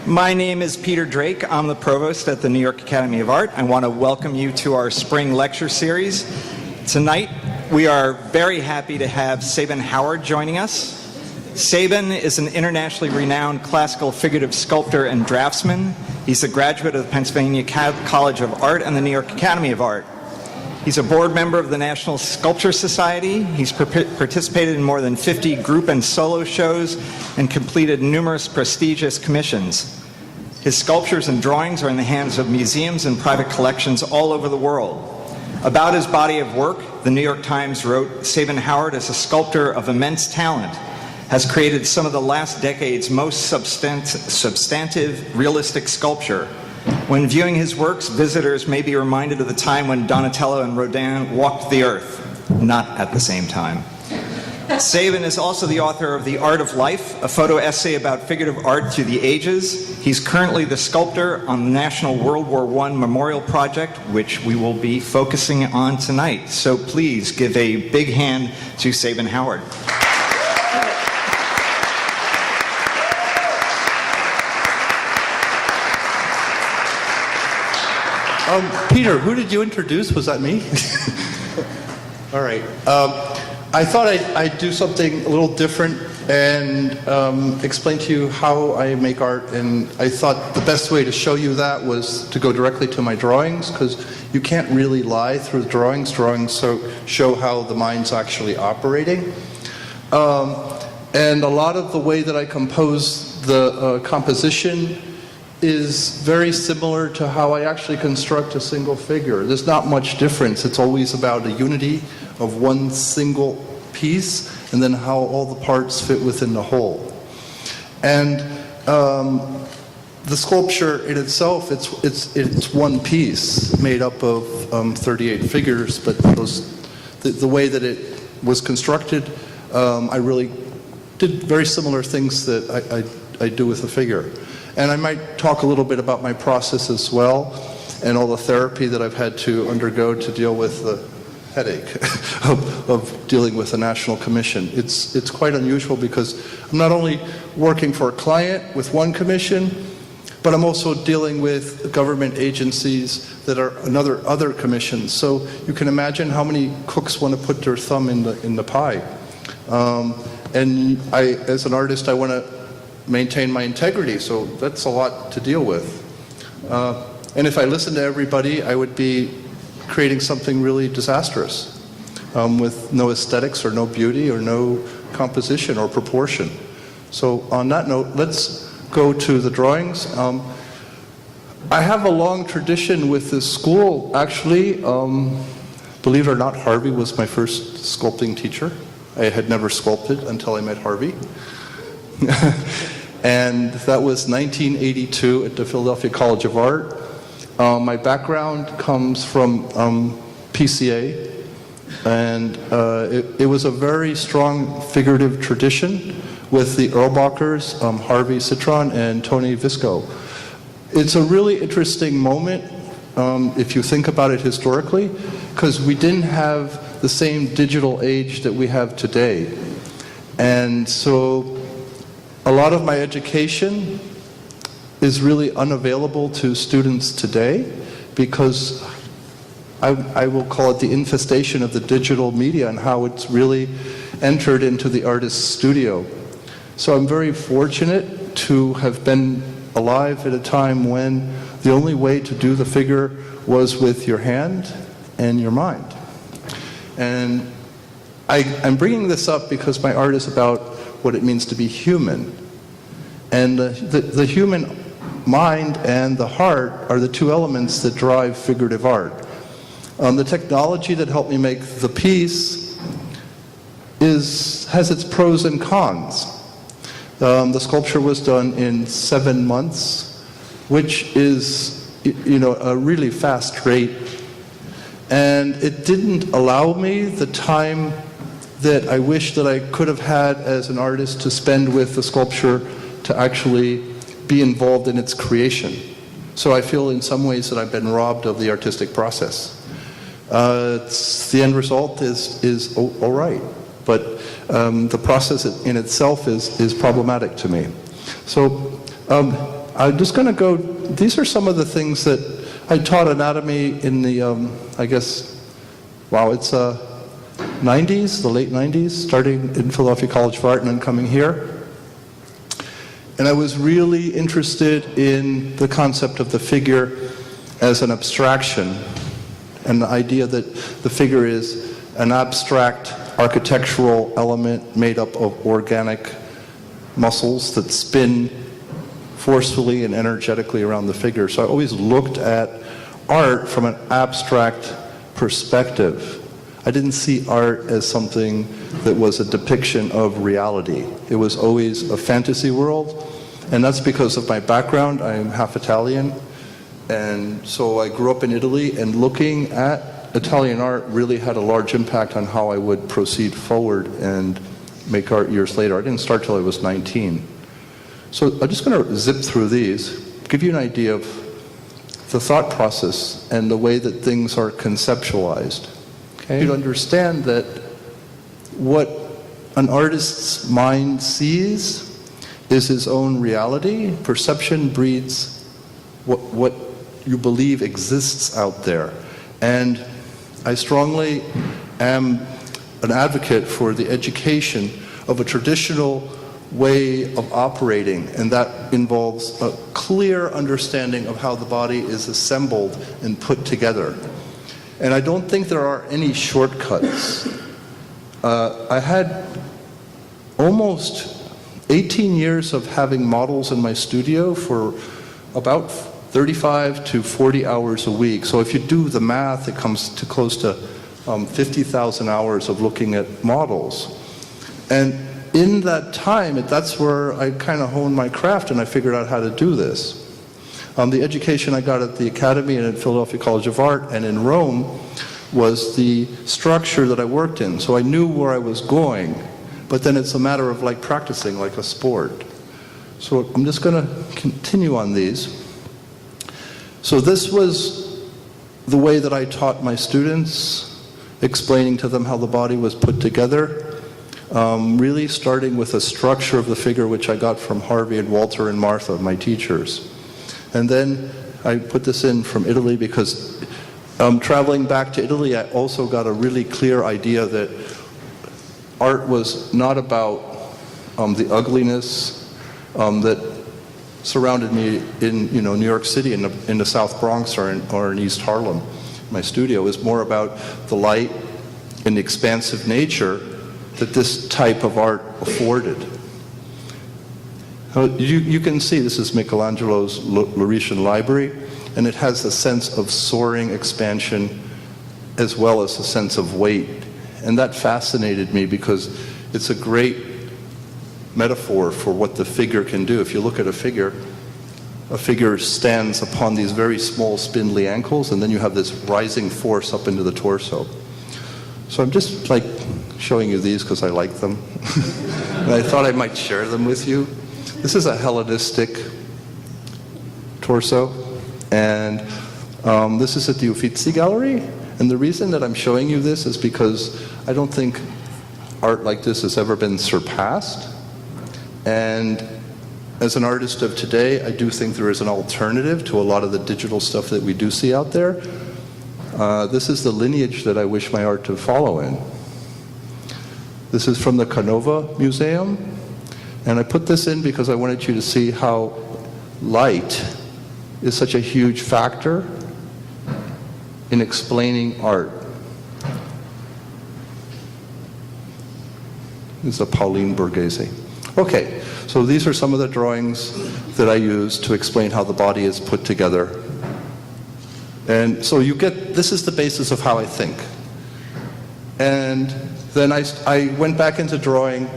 My name is Peter Drake. I'm the provost at the New York Academy of Art. I want to welcome you to our spring lecture series. Tonight, we are very happy to have Sabin Howard joining us. Sabin is an internationally renowned classical figurative sculptor and draftsman. He's a graduate of the Pennsylvania College of Art and the New York Academy of Art. He's a board member of the National Sculpture Society. He's participated in more than 50 group and solo shows and completed numerous prestigious commissions. His sculptures and drawings are in the hands of museums and private collections all over the world. About his body of work, the New York Times wrote, Sabin Howard is a sculptor of immense talent, has created some of the last decade's most substantive, realistic sculpture. When viewing his works, visitors may be reminded of the time when Donatello and Rodin walked the earth, not at the same time. Sabin is also the author of The Art of Life, a photo essay about figurative art through the ages. He's currently the sculptor on the National World War I Memorial Project, which we will be focusing on tonight. So please give a big hand to Sabin Howard. Peter, who did you introduce? Was that me? All right. I thought I'd do something a little different and explain to you how I make art. And I thought the best way to show you that was to go directly to my drawings, because you can't really lie through the drawings. Drawings show how the mind's actually operating. And a lot of the way that I compose the composition is very similar to how I actually construct a single figure. There's not much difference. It's always about a unity of one single piece and then how all the parts fit within the whole. And the sculpture in itself, it's one piece made up of 38 figures, but the way that it was constructed, I really did very similar things that I do with a figure. And I might talk a little bit about my process as well, and all the therapy that I've had to undergo to deal with the headache of dealing with a national commission. It's quite unusual because I'm not only working for a client with one commission, but I'm also dealing with government agencies that are other commissions. So you can imagine how many cooks want to put their thumb in the pie. And as an artist, I want to maintain my integrity, so that's a lot to deal with. And if I listened to everybody, I would be creating something really disastrous with no aesthetics or no beauty or no composition or proportion. So on that note, let's go to the drawings. I have a long tradition with this school, actually. Believe it or not, Harvey was my first sculpting teacher. I had never sculpted until I met Harvey. And that was 1982 at the Philadelphia College of Art. My background comes from PCA, and it was a very strong figurative tradition with the Erlbachers, Harvey Citron, and Tony Visco. It's a really interesting moment if you think about it historically, because we didn't have the same digital age that we have today. And so a lot of my education is really unavailable to students today because I will call it the infestation of the digital media and how it's really entered into the artist's studio. So I'm very fortunate to have been alive at a time when the only way to do the figure was with your hand and your mind. And I'm bringing this up because my art is about what it means to be human. And the human mind and the heart are the two elements that drive figurative art. The technology that helped me make the piece has its pros and cons. The sculpture was done in 7 months, which is, a really fast rate. And it didn't allow me the time that I wish that I could have had as an artist to spend with the sculpture to actually be involved in its creation. So I feel in some ways that I've been robbed of the artistic process. The end result is all right, but the process in itself is problematic to me. So I'm just going to go, these are some of the things that I taught anatomy in the, I guess, wow, it's 90s, the late 90s, starting in Philadelphia College of Art and then coming here. And I was really interested in the concept of the figure as an abstraction, and the idea that the figure is an abstract architectural element made up of organic muscles that spin forcefully and energetically around the figure. So I always looked at art from an abstract perspective. I didn't see art as something that was a depiction of reality. It was always a fantasy world, and that's because of my background. I'm half Italian, and so I grew up in Italy, and looking at Italian art really had a large impact on how I would proceed forward and make art years later. I didn't start till I was 19. So I'm just going to zip through these, give you an idea of the thought process and the way that things are conceptualized. Okay? You understand that what an artist's mind sees is his own reality. Perception breeds what you believe exists out there. And I strongly am an advocate for the education of a traditional way of operating, and that involves a clear understanding of how the body is assembled and put together. And I don't think there are any shortcuts. I had almost 18 years of having models in my studio for about 35 to 40 hours a week. So if you do the math, it comes to close to 50,000 hours of looking at models. And in that time, that's where I kind of honed my craft and I figured out how to do this. The education I got at the Academy and at Philadelphia College of Art and in Rome was the structure that I worked in. So I knew where I was going, but then it's a matter of like practicing like a sport. So I'm just going to continue on these. So this was the way that I taught my students, explaining to them how the body was put together, really starting with a structure of the figure which I got from Harvey and Walter and Martha, my teachers. And then I put this in from Italy because traveling back to Italy, I also got a really clear idea that art was not about the ugliness that surrounded me in New York City, in the South Bronx or in East Harlem. My studio was more about the light and the expansive nature that this type of art afforded. You can see this is Michelangelo's Laurentian Library, and it has a sense of soaring expansion as well as a sense of weight. And that fascinated me because it's a great metaphor for what the figure can do. If you look at a figure stands upon these very small spindly ankles, and then you have this rising force up into the torso. So I'm just like showing you these because I like them. And I thought I might share them with you. This is a Hellenistic torso, and this is at the Uffizi Gallery. And the reason that I'm showing you this is because I don't think art like this has ever been surpassed. And as an artist of today, I do think there is an alternative to a lot of the digital stuff that we do see out there. This is the lineage that I wish my art to follow in. This is from the Canova Museum. And I put this in because I wanted you to see how light is such a huge factor in explaining art. This is a Pauline Borghese. Okay, so these are some of the drawings that I use to explain how the body is put together. And so you get, this is the basis of how I think. And then I went back into drawing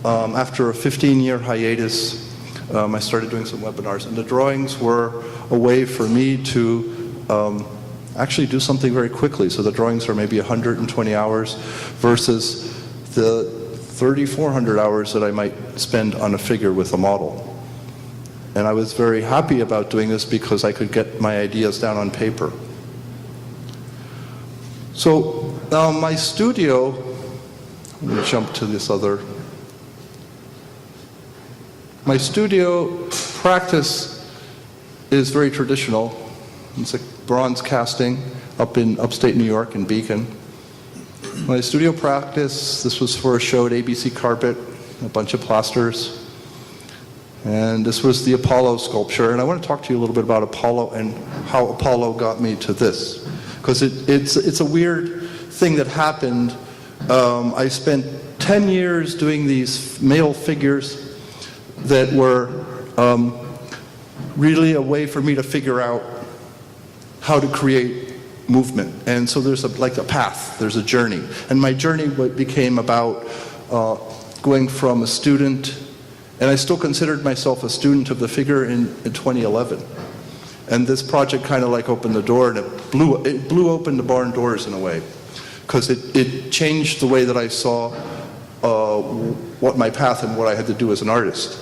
after a 15-year hiatus. I started doing some webinars, and the drawings were a way for me to actually do something very quickly. So the drawings are maybe 120 hours versus the 3,400 hours that I might spend on a figure with a model. And I was very happy about doing this because I could get my ideas down on paper. So my studio, let me jump to this other. My studio practice is very traditional. It's a bronze casting up in upstate New York in Beacon. My studio practice, this was for a show at ABC Carpet, a bunch of plasters. And this was the Apollo sculpture. And I want to talk to you a little bit about Apollo and how Apollo got me to this. Because it's a weird thing that happened. I spent 10 years doing these male figures that were really a way for me to figure out how to create movement. And so there's like a path, there's a journey. And my journey became about going from a student, and I still considered myself a student of the figure in 2011. And this project kind of like opened the door, and it blew open the barn doors in a way, because it changed the way that I saw what my path and what I had to do as an artist.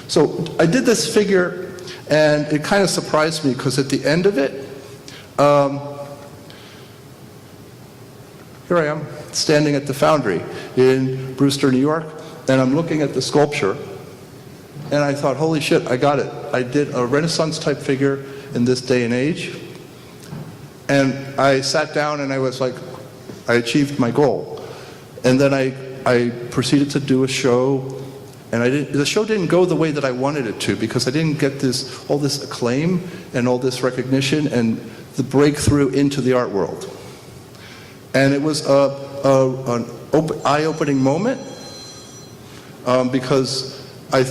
So I did this figure, and it kind of surprised me, because at the end of it, here I am, standing at the foundry in Brewster, New York, and I'm looking at the sculpture, and I thought, holy shit, I got it. I did a Renaissance-type figure in this day and age, and I sat down and I was like, I achieved my goal. And then I proceeded to do a show, and the show didn't go the way that I wanted it to, because I didn't get all this acclaim and all this recognition and the breakthrough into the art world. And it was an eye-opening moment, because I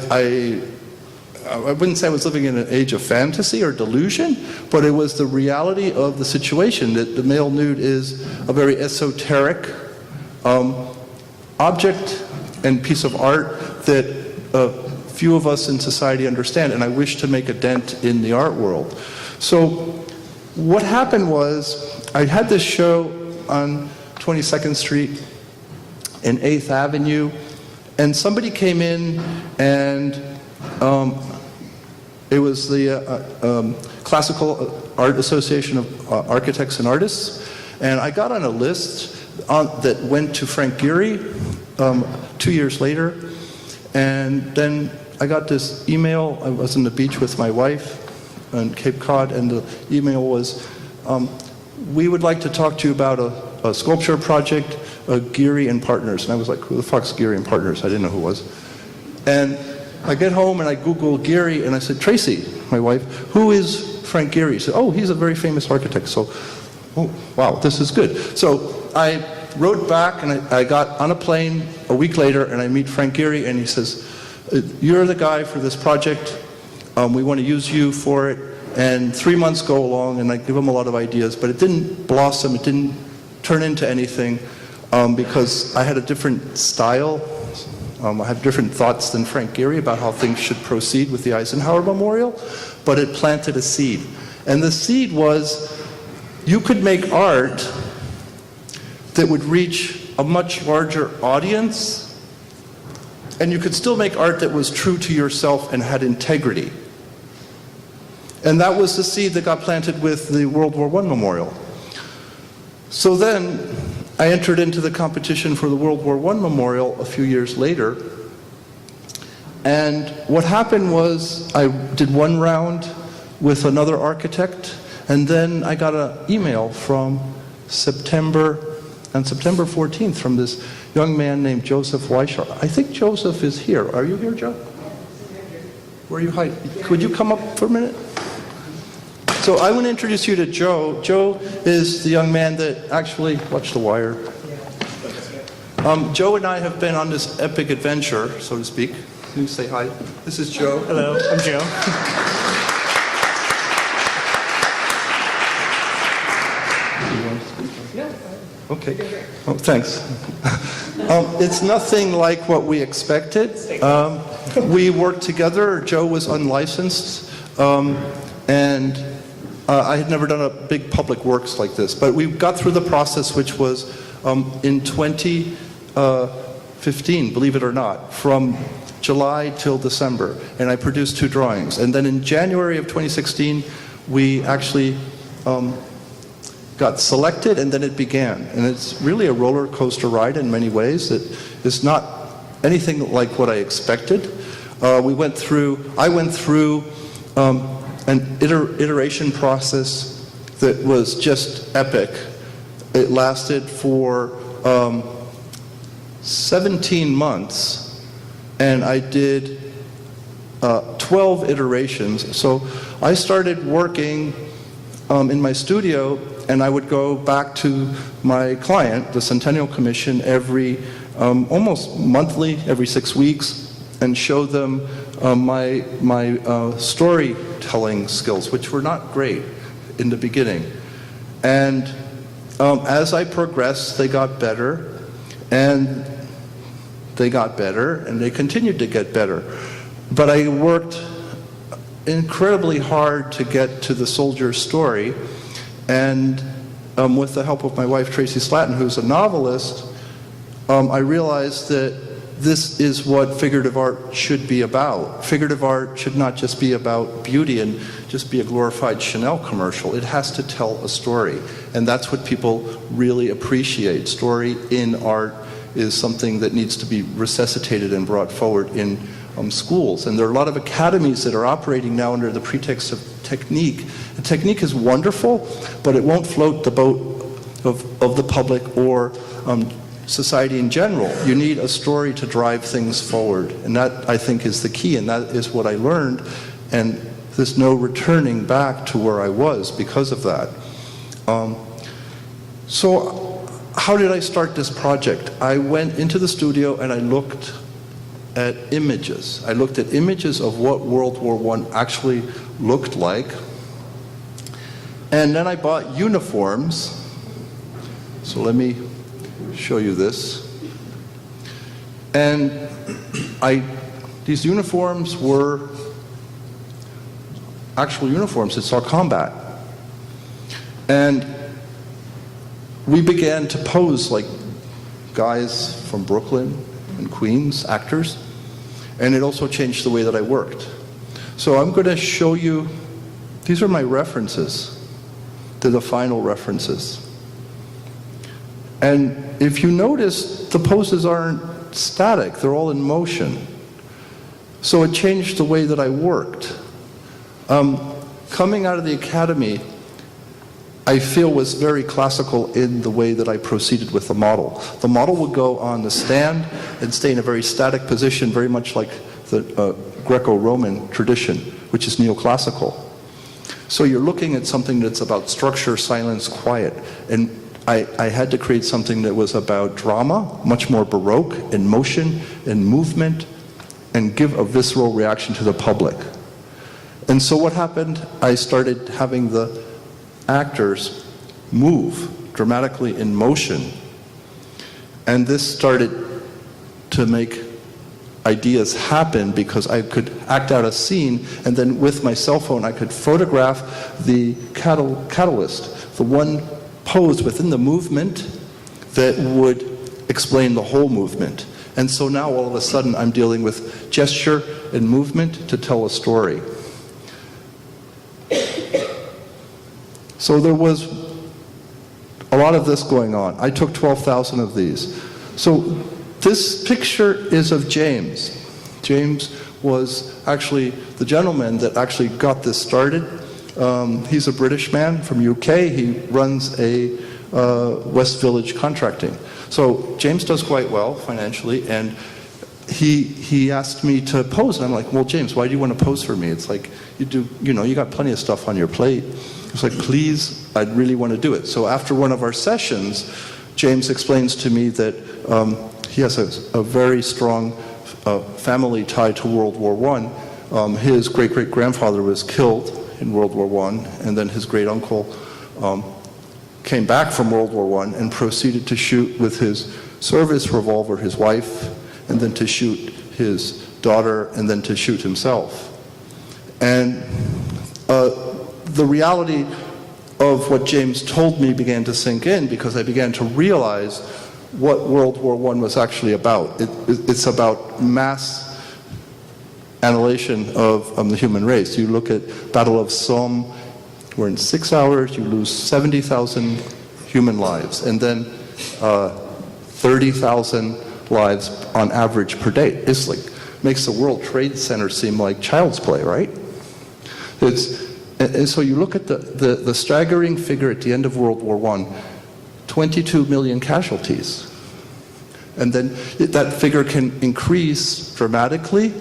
wouldn't say I was living in an age of fantasy or delusion, but it was the reality of the situation, that the male nude is a very esoteric object and piece of art that few of us in society understand, and I wish to make a dent in the art world. So what happened was, I had this show on 22nd Street and 8th Avenue, and somebody came in, and it was the Classical Art Association of Architects and Artists, and I got on a list that went to Frank Gehry 2 years later, and then I got this email. I was on the beach with my wife on Cape Cod, and the email was, we would like to talk to you about a sculpture project, Gehry and Partners. And I was like, who the fuck's Gehry and Partners? I didn't know who it was. And I get home and I Google Gehry, and I said, Tracy, my wife, who is Frank Gehry? She said, oh, he's a very famous architect. So, oh, wow, this is good. So I wrote back, and I got on a plane a week later, and I meet Frank Gehry, and he says, you're the guy for this project. We want to use you for it. And 3 months go along, and I give him a lot of ideas, but it didn't blossom, it didn't turn into anything, because I had a different style. I have different thoughts than Frank Gehry about how things should proceed with the Eisenhower Memorial, but it planted a seed. And the seed was, you could make art that would reach a much larger audience, and you could still make art that was true to yourself and had integrity. And that was the seed that got planted with the World War I Memorial. So then I entered into the competition for the World War I Memorial a few years later. And what happened was, I did one round with another architect, and then I got an email from September 14th from this young man named Joseph Weishart. I think Joseph is here. Are you here, Joe? Where are you hiding? Could you come up for a minute? So I want to introduce you to Joe. Joe is the young man that actually, watch the wire. Joe and I have been on this epic adventure, so to speak. Can you say hi? This is Joe. Hello, I'm Joe. Okay. Oh, thanks. It's nothing like what we expected. We worked together. Joe was unlicensed, and I had never done a big public works like this. But we got through the process, which was in 2015, believe it or not, from July till December. And I produced 2 drawings. And then in January of 2016, we actually got selected, and then it began. And it's really a roller coaster ride in many ways. It is not anything like what I expected. I went through an iteration process that was just epic. It lasted for 17 months, and I did 12 iterations. So I started working in my studio, and I would go back to my client, the Centennial Commission, every almost monthly, every 6 weeks, and show them my storytelling skills, which were not great in the beginning. And as I progressed, they got better, and they got better, and they continued to get better. But I worked incredibly hard to get to the soldier's story, and with the help of my wife, Tracy Slatton, who's a novelist, I realized that this is what figurative art should be about. Figurative art should not just be about beauty and just be a glorified Chanel commercial. It has to tell a story, and that's what people really appreciate. Story in art is something that needs to be resuscitated and brought forward in schools. And there are a lot of academies that are operating now under the pretext of technique. And technique is wonderful, but it won't float the boat of the public or society in general. You need a story to drive things forward, and that, I think, is the key, and that is what I learned, and there's no returning back to where I was because of that. So how did I start this project? I went into the studio and I looked at images. I looked at images of what World War I actually looked like, and then I bought uniforms. So let me show you this. And these uniforms were actual uniforms that saw combat. And we began to pose like guys from Brooklyn and Queens, actors, and it also changed the way that I worked. So I'm going to show you, these are my references. They're the final references. And if you notice, the poses aren't static, they're all in motion. So it changed the way that I worked. Coming out of the academy, I feel was very classical in the way that I proceeded with the model. The model would go on the stand and stay in a very static position, very much like the Greco-Roman tradition, which is neoclassical. So you're looking at something that's about structure, silence, quiet. And I had to create something that was about drama, much more Baroque, in motion, in movement, and give a visceral reaction to the public. And so what happened, I started having the actors move dramatically in motion. And this started to make ideas happen because I could act out a scene, and then with my cell phone I could photograph the catalyst, the one pose within the movement that would explain the whole movement. And so now all of a sudden I'm dealing with gesture and movement to tell a story. So there was a lot of this going on. I took 12,000 of these. So this picture is of James. James was actually the gentleman that actually got this started. He's a British man from UK. He runs a West Village contracting. So James does quite well financially, and he asked me to pose, and I'm like, well, James, why do you want to pose for me? It's like, you got plenty of stuff on your plate. It's like, please, I'd really want to do it. So after one of our sessions, James explains to me that he has a very strong family tied to World War I. His great-great-grandfather was killed in World War I, and then his great-uncle came back from World War I and proceeded to shoot with his service revolver his wife, and then to shoot his daughter, and then to shoot himself. And the reality of what James told me began to sink in, because I began to realize what World War I was actually about. It's about mass annihilation of the human race. You look at Battle of Somme, where in 6 hours you lose 70,000 human lives, and then 30,000 lives on average per day. It's like makes the World Trade Center seem like child's play, right? And so you look at the staggering figure at the end of World War I, 22 million casualties. And then that figure can increase dramatically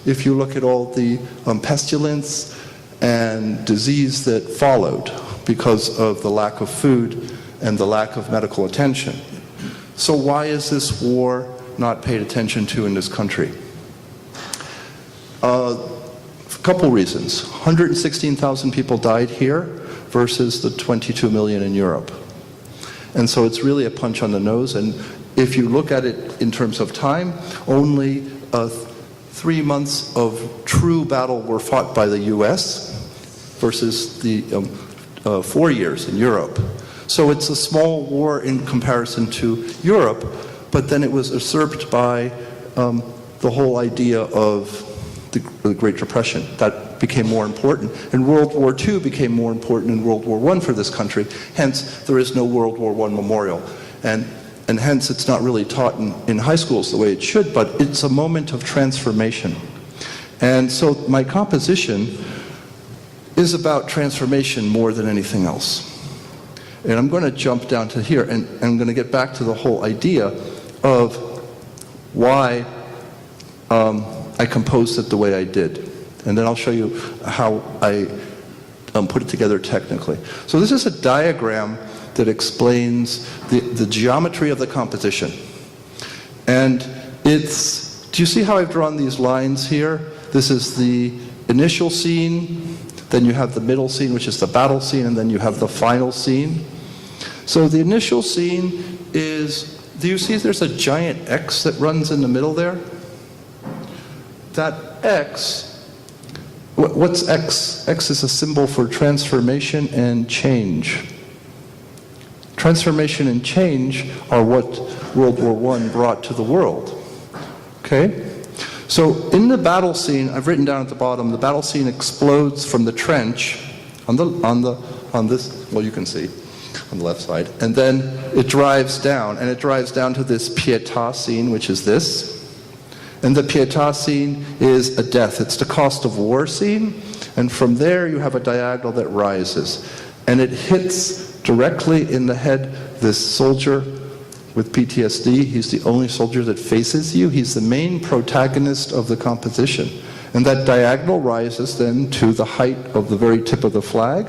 if you look at all the pestilence and disease that followed because of the lack of food and the lack of medical attention. So why is this war not paid attention to in this country? A couple reasons. 116,000 people died here versus the 22 million in Europe. And so it's really a punch on the nose. And if you look at it in terms of time, only 3 months of true battle were fought by the US versus the 4 years in Europe. So it's a small war in comparison to Europe, but then it was usurped by the whole idea of the Great Depression. That became more important. And World War II became more important than World War I for this country. Hence, there is no World War I memorial. And hence, it's not really taught in high schools the way it should, but it's a moment of transformation. And so my composition is about transformation more than anything else. And I'm going to jump down to here, and I'm going to get back to the whole idea of why I composed it the way I did. And then I'll show you how I put it together technically. So this is a diagram that explains the geometry of the composition. And it's, do you see how I've drawn these lines here? This is the initial scene, then you have the middle scene, which is the battle scene, and then you have the final scene. So the initial scene is, do you see there's a giant X that runs in the middle there? That X, what's X? X is a symbol for transformation and change. Transformation and change are what World War I brought to the world. Okay? So in the battle scene, I've written down at the bottom, the battle scene explodes from the trench on this, well, you can see on the left side, and then it drives down, and it drives down to this Pietà scene, which is this. And the Pietà scene is a death. It's the cost of war scene, and from there you have a diagonal that rises, and it hits directly in the head this soldier with PTSD. He's the only soldier that faces you. He's the main protagonist of the composition. And that diagonal rises then to the height of the very tip of the flag,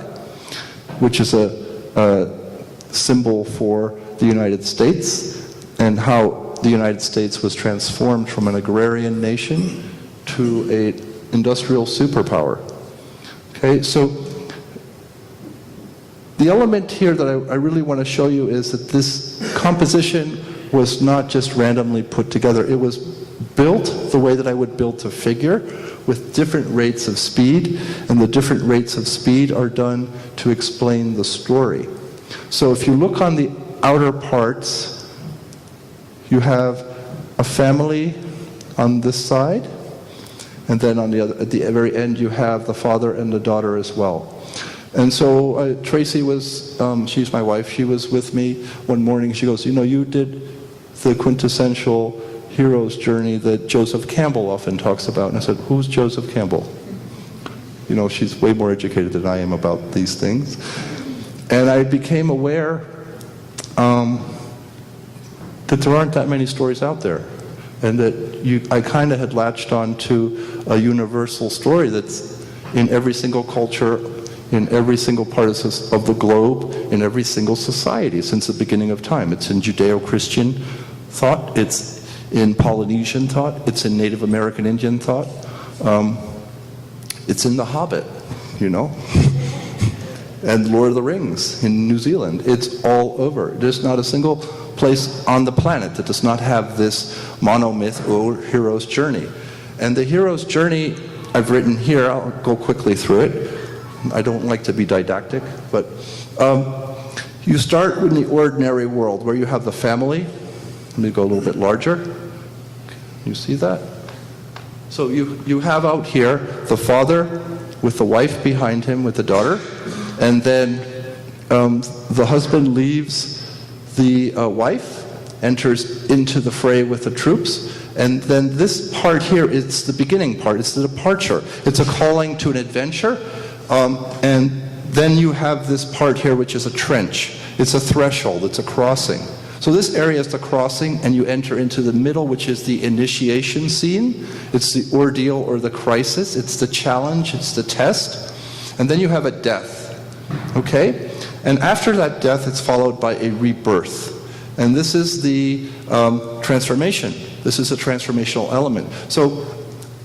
which is a symbol for the United States and how the United States was transformed from an agrarian nation to an industrial superpower. Okay, so the element here that I really want to show you is that this composition was not just randomly put together. It was built the way that I would build a figure with different rates of speed, and the different rates of speed are done to explain the story. So if you look on the outer parts, you have a family on this side, and then on the other, at the very end, you have the father and the daughter as well. And so Tracy was, she's my wife, she was with me one morning. She goes, you know, you did the quintessential hero's journey that Joseph Campbell often talks about. And I said, who's Joseph Campbell? You know, she's way more educated than I am about these things. And I became aware that there aren't that many stories out there. And that I kind of had latched on to a universal story that's in every single culture, in every single part of the globe, in every single society since the beginning of time. It's in Judeo-Christian thought, it's in Polynesian thought, it's in Native American Indian thought, it's in The Hobbit, you know, and Lord of the Rings in New Zealand. It's all over. There's not a single place on the planet that does not have this monomyth or hero's journey. And the hero's journey I've written here, I'll go quickly through it. I don't like to be didactic, but you start in the ordinary world where you have the family. Let me go a little bit larger. You see that? So you have out here the father with the wife behind him with the daughter, and then the husband leaves the wife, enters into the fray with the troops, And then this part here, it's the beginning part, it's the departure. It's a calling to an adventure. And then you have this part here, which is a trench. It's a threshold, it's a crossing. So this area is the crossing, and you enter into the middle, which is the initiation scene. It's the ordeal or the crisis. It's the challenge, it's the test. And then you have a death, okay? And after that death, it's followed by a rebirth. And this is the transformation. This is a transformational element. So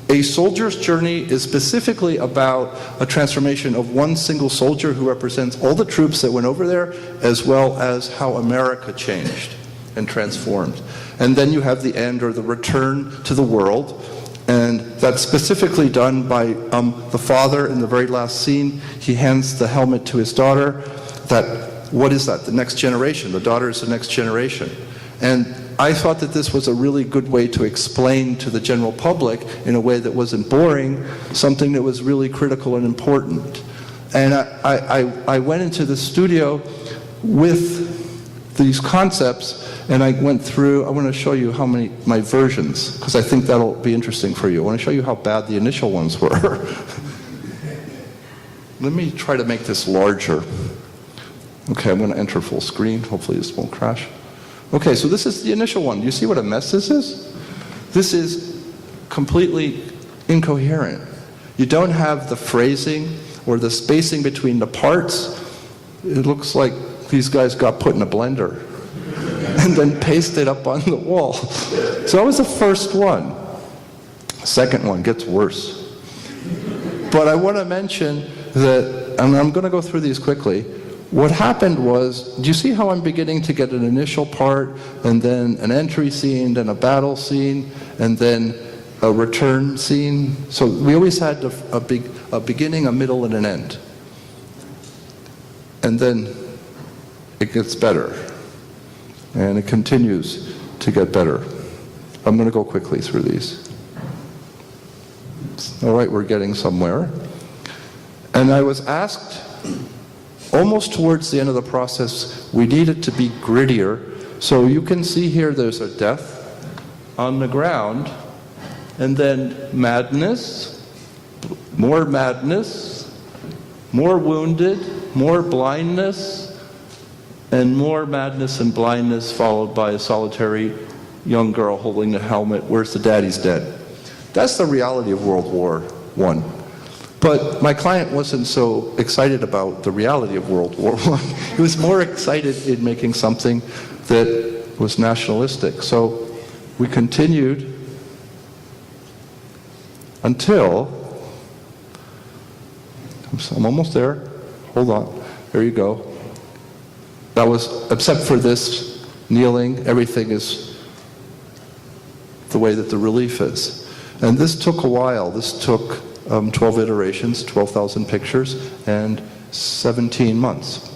a soldier's journey is specifically about a transformation of one single soldier who represents all the troops that went over there, as well as how America changed and transformed. And then you have the end, or the return to the world, and that's specifically done by the father in the very last scene. He hands the helmet to his daughter. What is that? The next generation. The daughter is the next generation. And I thought that this was a really good way to explain to the general public, in a way that wasn't boring, something that was really critical and important. And I went into the studio with these concepts, and I went through. I want to show you my versions, because I think that'll be interesting for you. I want to show you how bad the initial ones were. Let me try to make this larger. Okay, I'm going to enter full screen. Hopefully this won't crash. Okay, so this is the initial one. Do you see what a mess this is? This is completely incoherent. You don't have the phrasing or the spacing between the parts. It looks like these guys got put in a blender and then pasted up on the wall. So that was the first one. Second one gets worse. But I want to mention that, and I'm going to go through these quickly. What happened was, do you see how I'm beginning to get an initial part, and then an entry scene, then a battle scene, and then a return scene? So we always had a beginning, a middle, and an end. And then it gets better. And it continues to get better. I'm going to go quickly through these. All right, we're getting somewhere. And I was asked, almost towards the end of the process, we need it to be grittier. So you can see here there's a death on the ground, and then madness, more wounded, more blindness, and more madness and blindness, followed by a solitary young girl holding the helmet. Where's the daddy's dead? That's the reality of World War I. But my client wasn't so excited about the reality of World War I. He was more excited in making something that was nationalistic. So we continued until, I'm almost there. Hold on. There you go. That was, except for this kneeling, everything is the way that the relief is. And this took a while. This took 12 iterations, 12,000 pictures, and 17 months.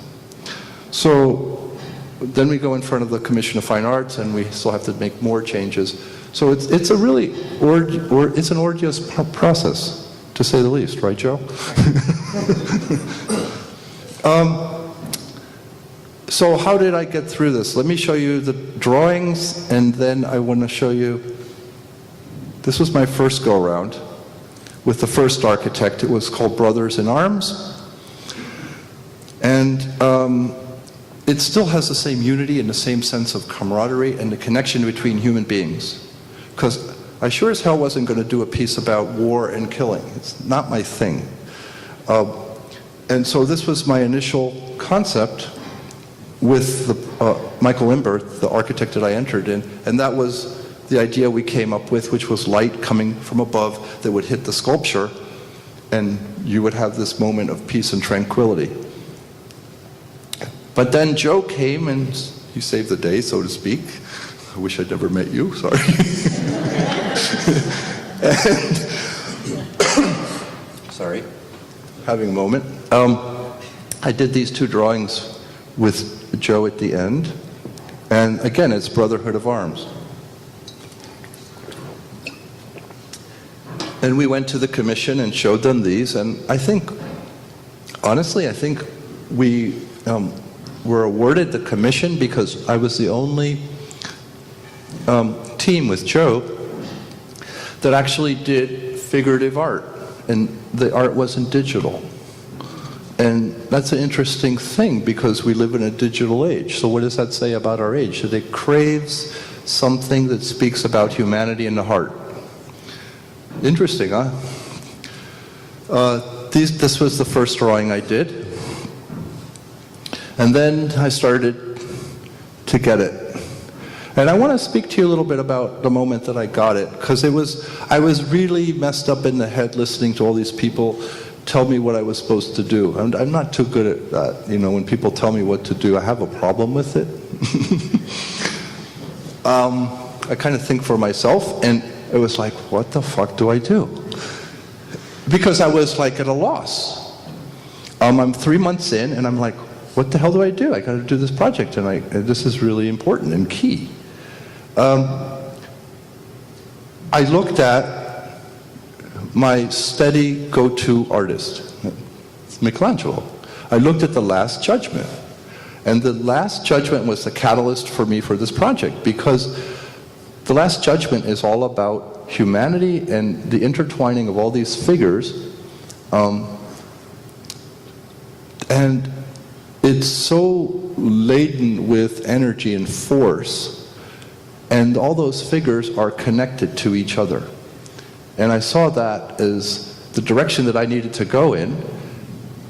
So then we go in front of the Commission of Fine Arts, and we still have to make more changes. So it's a really, it's an arduous process, to say the least, right, Joe? So how did I get through this? Let me show you the drawings, and then I want to show you, this was my first go-around with the first architect. It was called Brothers in Arms. And it still has the same unity and the same sense of camaraderie and the connection between human beings. Because I sure as hell wasn't going to do a piece about war and killing. It's not my thing. And so this was my initial concept with Michael Imbert, the architect that I entered in, and that was the idea we came up with, which was light coming from above that would hit the sculpture, and you would have this moment of peace and tranquility. But then Joe came and he saved the day, so to speak. I wish I'd never met you, sorry. And sorry, having a moment. I did these two drawings with Joe at the end, and again, it's Brotherhood of Arms. And we went to the commission and showed them these, and I think, honestly, I think we were awarded the commission because I was the only team with Joe that actually did figurative art, and the art wasn't digital. And that's an interesting thing because we live in a digital age. So what does that say about our age? That it craves something that speaks about humanity in the heart. Interesting, huh? This was the first drawing I did. And then I started to get it. And I want to speak to you a little bit about the moment that I got it, because I was really messed up in the head listening to all these people tell me what I was supposed to do. I'm not too good at that. You know, when people tell me what to do, I have a problem with it. I kind of think for myself, and it was like, what the fuck do I do? Because I was like at a loss. I'm 3 months in, and I'm like, what the hell do I do? I got to do this project, and this is really important and key. I looked at my steady go-to artist, Michelangelo. I looked at the Last Judgement, and the Last Judgement was the catalyst for me for this project, because the Last Judgement is all about humanity and the intertwining of all these figures, and it's so laden with energy and force, and all those figures are connected to each other. And I saw that as the direction that I needed to go in,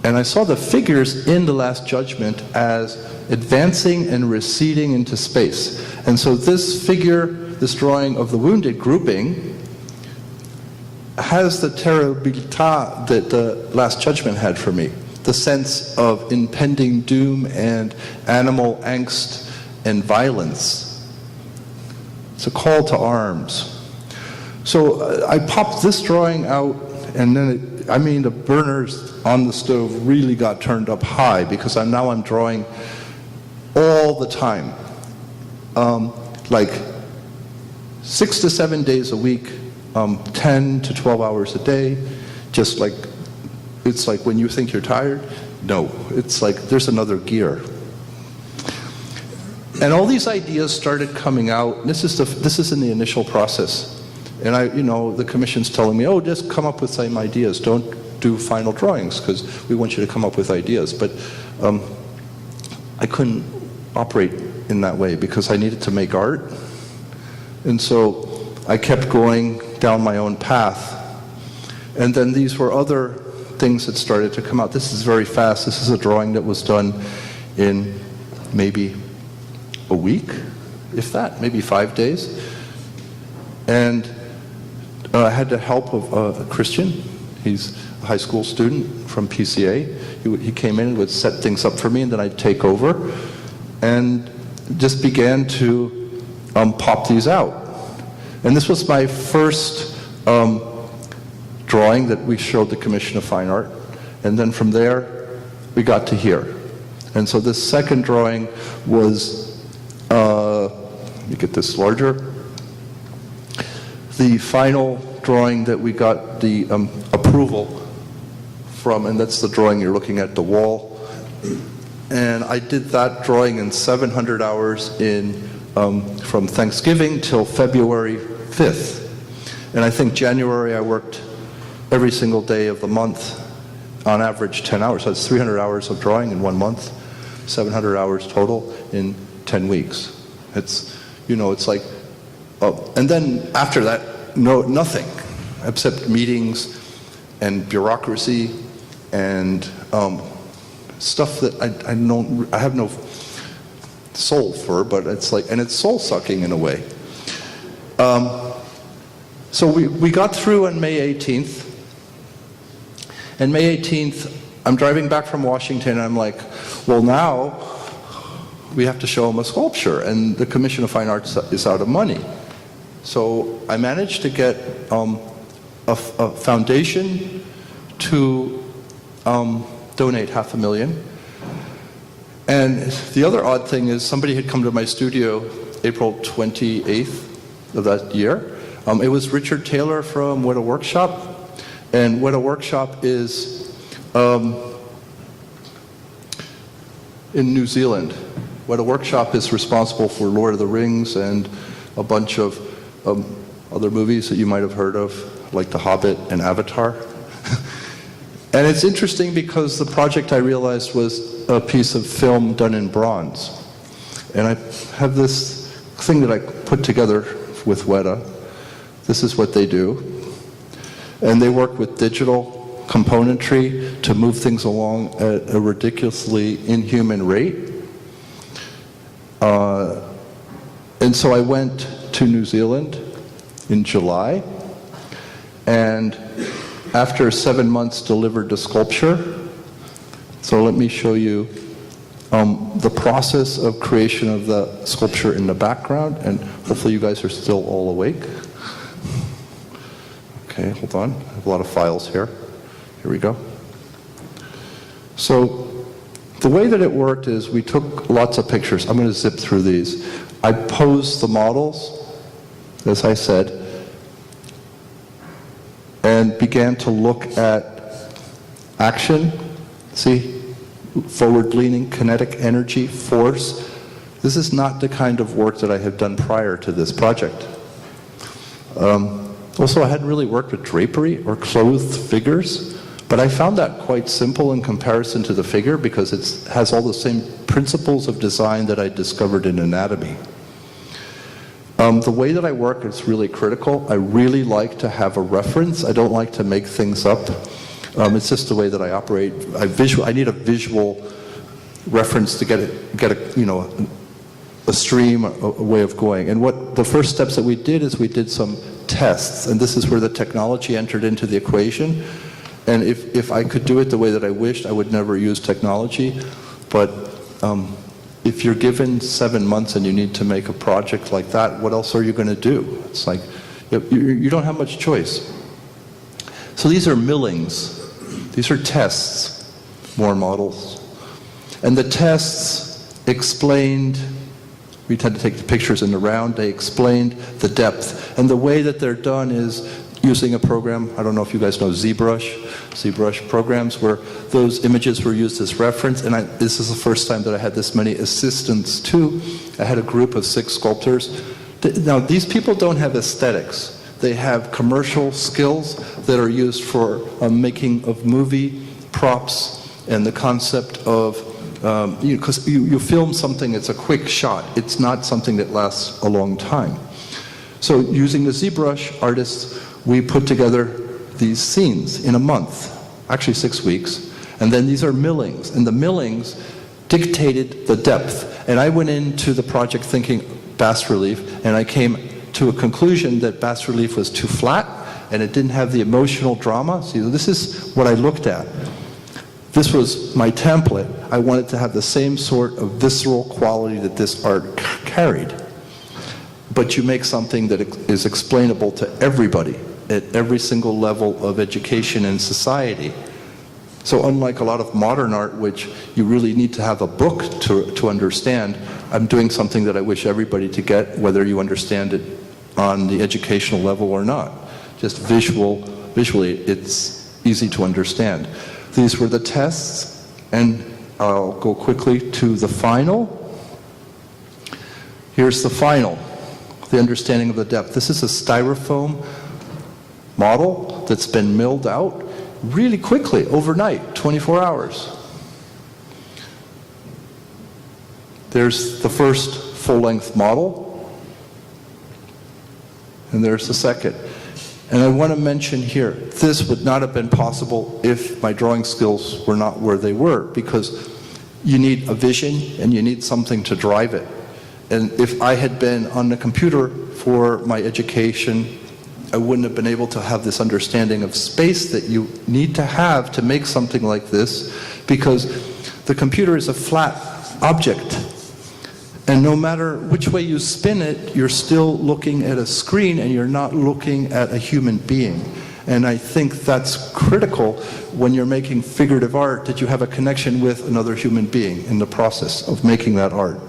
and I saw the figures in the Last Judgement as advancing and receding into space. And so this figure, this drawing of the wounded grouping, has the terribilità that the Last Judgement had for me. The sense of impending doom and animal angst and violence. It's a call to arms. So I popped this drawing out, and then the burners on the stove really got turned up high, because now I'm drawing all the time. Like 6 to 7 days a week, 10 to 12 hours a day, just like, it's like when you think you're tired, no, it's like there's another gear. And all these ideas started coming out. This is in the initial process. And the commission's telling me, oh, just come up with some ideas. Don't do final drawings, because we want you to come up with ideas. But I couldn't operate in that way, because I needed to make art. And so I kept going down my own path. And then these were other things that started to come out. This is very fast. This is a drawing that was done in maybe a week, if that, maybe 5 days. And I had the help of a Christian. He's a high school student from PCA. He came in and would set things up for me, and then I'd take over and just began to pop these out. And this was my first drawing that we showed the Commission of Fine Art. And then from there, we got to here. And so this second drawing was, let me get this larger. The final drawing that we got the approval from, and that's the drawing you're looking at, the wall. And I did that drawing in 700 hours from Thanksgiving till February 5th. And I think January I worked every single day of the month, on average 10 hours. So that's 300 hours of drawing in 1 month, 700 hours total in 10 weeks. It's, it's like, and then after that, nothing except meetings and bureaucracy and stuff that I have no soul for, but it's like, and it's soul sucking in a way. So we got through on May 18th. And May 18th, I'm driving back from Washington, and I'm like, well, now we have to show them a sculpture, and the Commission of Fine Arts is out of money. So I managed to get a foundation to donate $500,000. And the other odd thing is somebody had come to my studio April 28th of that year. It was Richard Taylor from What a Workshop. And What a Workshop is in New Zealand. What a Workshop is responsible for Lord of the Rings and a bunch of other movies that you might have heard of, like The Hobbit and Avatar. And it's interesting because the project I realized was a piece of film done in bronze. And I have this thing that I put together with Weta. This is what they do. And they work with digital componentry to move things along at a ridiculously inhuman rate. And so I went to New Zealand in July, and after 7 months delivered the sculpture. So let me show you the process of creation of the sculpture in the background, and hopefully you guys are still all awake. Okay, hold on. I have a lot of files here. Here we go. So the way that it worked is we took lots of pictures. I'm going to zip through these. I posed the models, as I said, and began to look at action. See? Forward-leaning, kinetic energy, force. This is not the kind of work that I have done prior to this project. Also, I hadn't really worked with drapery or clothed figures, but I found that quite simple in comparison to the figure because it has all the same principles of design that I discovered in anatomy. The way that I work is really critical. I really like to have a reference. I don't like to make things up. It's just the way that I operate. I need a visual reference to get a stream, a way of going. And what the first steps that we did is we did some tests, and this is where the technology entered into the equation. And if I could do it the way that I wished, I would never use technology. But if you're given 7 months and you need to make a project like that, what else are you going to do? It's like you don't have much choice. So these are Millings. These are tests, more models. And the tests explained, we had to take the pictures in the round, they explained the depth. And the way that they're done is using a program, I don't know if you guys know ZBrush programs, where those images were used as reference. And this is the first time that I had this many assistants too. I had a group of 6 sculptors. Now, these people don't have aesthetics. They have commercial skills that are used for making of movie props and the concept of, because you film something, it's a quick shot. It's not something that lasts a long time. So using the ZBrush artists, we put together these scenes in a month, actually 6 weeks. And then these are Millings. And the Millings dictated the depth. And I went into the project thinking bas relief, and I came to a conclusion that bas relief was too flat and it didn't have the emotional drama. See, this is what I looked at. This was my template. I wanted to have the same sort of visceral quality that this art carried. But you make something that is explainable to everybody at every single level of education and society. So unlike a lot of modern art, which you really need to have a book to understand, I'm doing something that I wish everybody to get, whether you understand it on the educational level or not. Just visually, it's easy to understand. These were the tests, and I'll go quickly to the final. Here's the final, the understanding of the depth. This is a styrofoam model that's been milled out really quickly, overnight, 24 hours. There's the first full-length model, and there's the second. And I want to mention here, this would not have been possible if my drawing skills were not where they were, because you need a vision and you need something to drive it. And if I had been on the computer for my education, I wouldn't have been able to have this understanding of space that you need to have to make something like this, because the computer is a flat object. And no matter which way you spin it, you're still looking at a screen and you're not looking at a human being. And I think that's critical when you're making figurative art, that you have a connection with another human being in the process of making that art.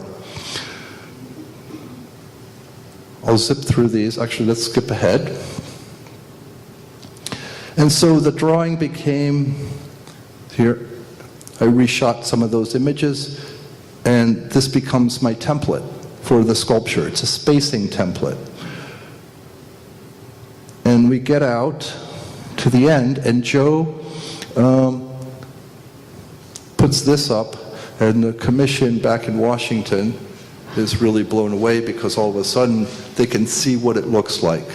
I'll zip through these. Actually, let's skip ahead. And so the drawing became, here, I reshot some of those images, and this becomes my template for the sculpture. It's a spacing template. we get out to the end, and Joe puts this up, and the commission back in Washington is really blown away because all of a sudden they can see what it looks like.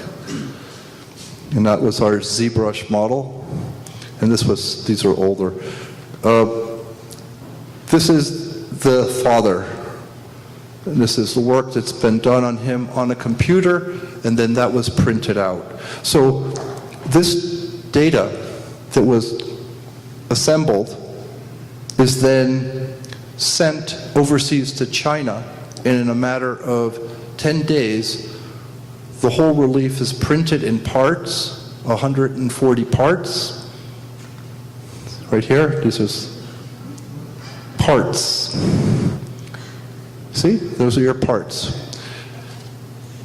And that was our ZBrush model, and these are older. This is the father. And this is the work that's been done on him on a computer, and then that was printed out. So this data that was assembled is then sent overseas to China, and in a matter of 10 days, the whole relief is printed in parts, 140 parts. Right here, this is parts. See, those are your parts.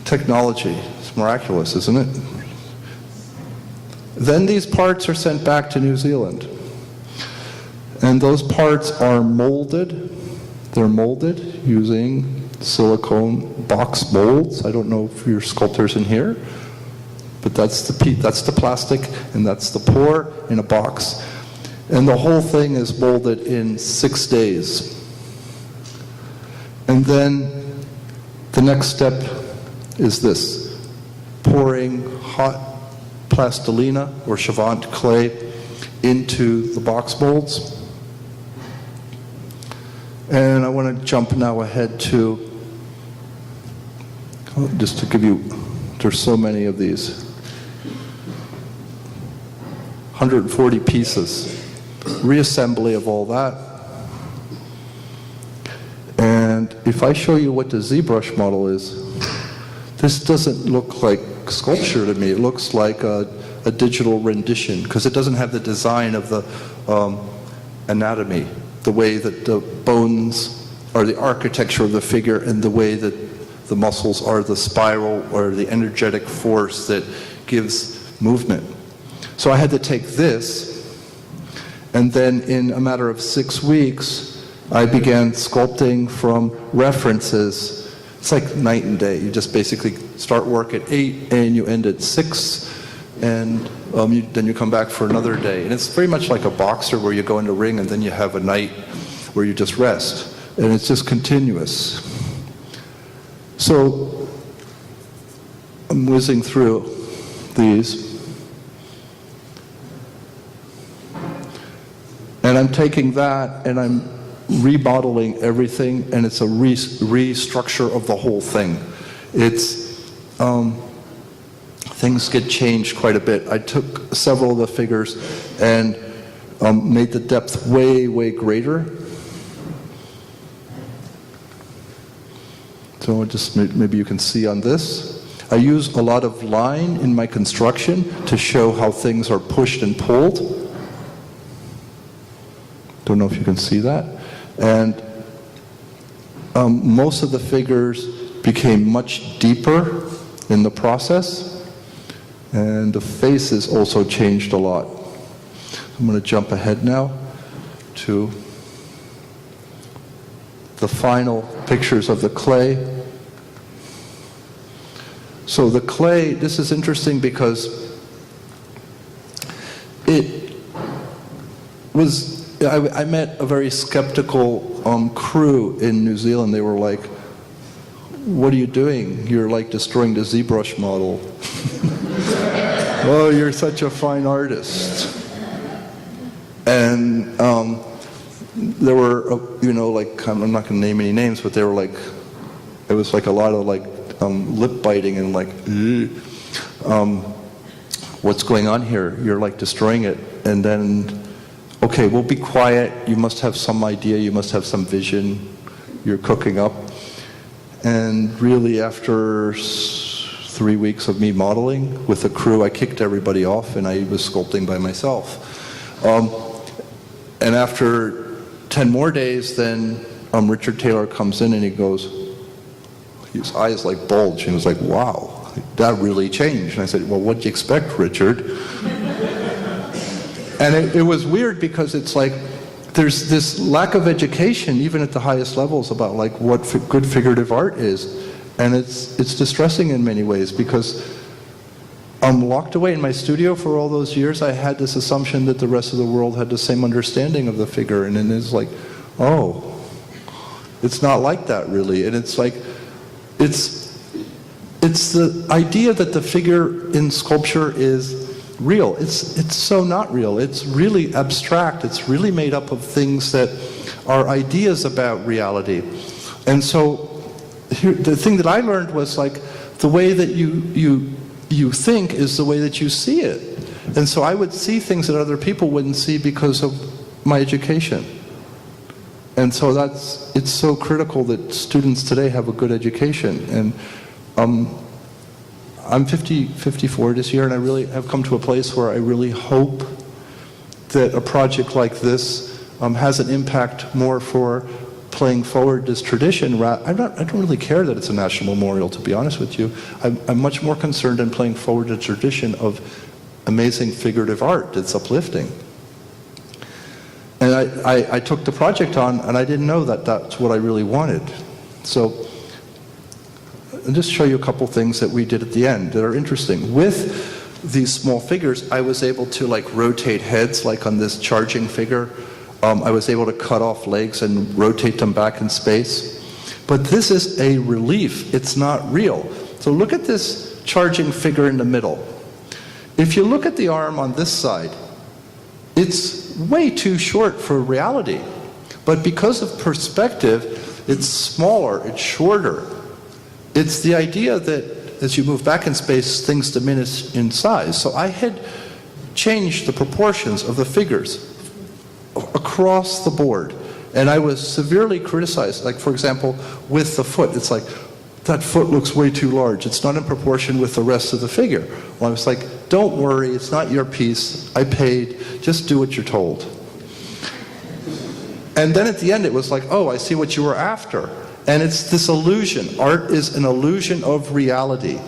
Technology, it's miraculous, isn't it? Then these parts are sent back to New Zealand. And those parts are molded. They're molded using silicone box molds. I don't know if your sculptor's in here, but that's the plastic, and that's the pour in a box. And the whole thing is molded in 6 days. And then the next step is this, pouring hot plastilina or Chavant clay into the box molds. And I want to jump now ahead to, just to give you, there's so many of these. 140 pieces, reassembly of all that. And if I show you what the ZBrush model is, this doesn't look like sculpture to me. It looks like a digital rendition, because it doesn't have the design of the anatomy, the way that the bones are the architecture of the figure, and the way that the muscles are the spiral or the energetic force that gives movement. So I had to take this, and then in a matter of 6 weeks, I began sculpting from references. It's like night and day. You just basically start work at 8 and you end at 6, and then you come back for another day. And it's very much like a boxer where you go in the ring and then you have a night where you just rest. And it's just continuous. So I'm whizzing through these. And I'm taking that and I'm remodeling everything, and it's a restructure of the whole thing. It's things get changed quite a bit. I took several of the figures and made the depth way, way greater. So just maybe you can see on this. I use a lot of line in my construction to show how things are pushed and pulled. Don't know if you can see that. And most of the figures became much deeper in the process, and the faces also changed a lot. I'm going to jump ahead now to the final pictures of the clay. So the clay, this is interesting because it was, I met a very skeptical crew in New Zealand. They were like, what are you doing? You're like destroying the ZBrush model. Oh, you're such a fine artist. And there were, like, I'm not going to name any names, but they were like, it was like a lot of like lip biting and like, what's going on here? You're like destroying it. And then, okay, we'll be quiet. You must have some idea. You must have some vision. You're cooking up. And really, after 3 weeks of me modeling with the crew, I kicked everybody off and I was sculpting by myself. And after 10 more days, then Richard Taylor comes in and he goes, his eyes like bulged, and he was like, wow, that really changed. And I said, well, what'd you expect, Richard? And it was weird because it's like, there's this lack of education, even at the highest levels, about like what good figurative art is. And it's distressing in many ways because locked away in my studio for all those years, I had this assumption that the rest of the world had the same understanding of the figure, and then it's like, oh, it's not like that really. And it's like, it's the idea that the figure in sculpture is real. It's so not real. It's really abstract. It's really made up of things that are ideas about reality. And so here, the thing that I learned was like, the way that you think is the way that you see it. And so I would see things that other people wouldn't see because of my education. And so it's so critical that students today have a good education. And I'm 54 this year, and I really have come to a place where I really hope that a project like this has an impact more for playing forward this tradition. I don't really care that it's a national memorial, to be honest with you. I'm much more concerned in playing forward the tradition of amazing figurative art that's uplifting. And I took the project on, and I didn't know that that's what I really wanted. So I'll just show you a couple things that we did at the end that are interesting. With these small figures, I was able to like rotate heads, like on this charging figure. I was able to cut off legs and rotate them back in space. But this is a relief. It's not real. So look at this charging figure in the middle. If you look at the arm on this side, it's way too short for reality. But because of perspective, it's smaller, it's shorter. It's the idea that as you move back in space, things diminish in size. So I had changed the proportions of the figures across the board. And I was severely criticized. Like, for example, with the foot, it's like, that foot looks way too large. It's not in proportion with the rest of the figure. Well, I was like, don't worry, it's not your piece. I paid. Just do what you're told. And then at the end, it was like, oh, I see what you were after. And it's this illusion. Art is an illusion of reality.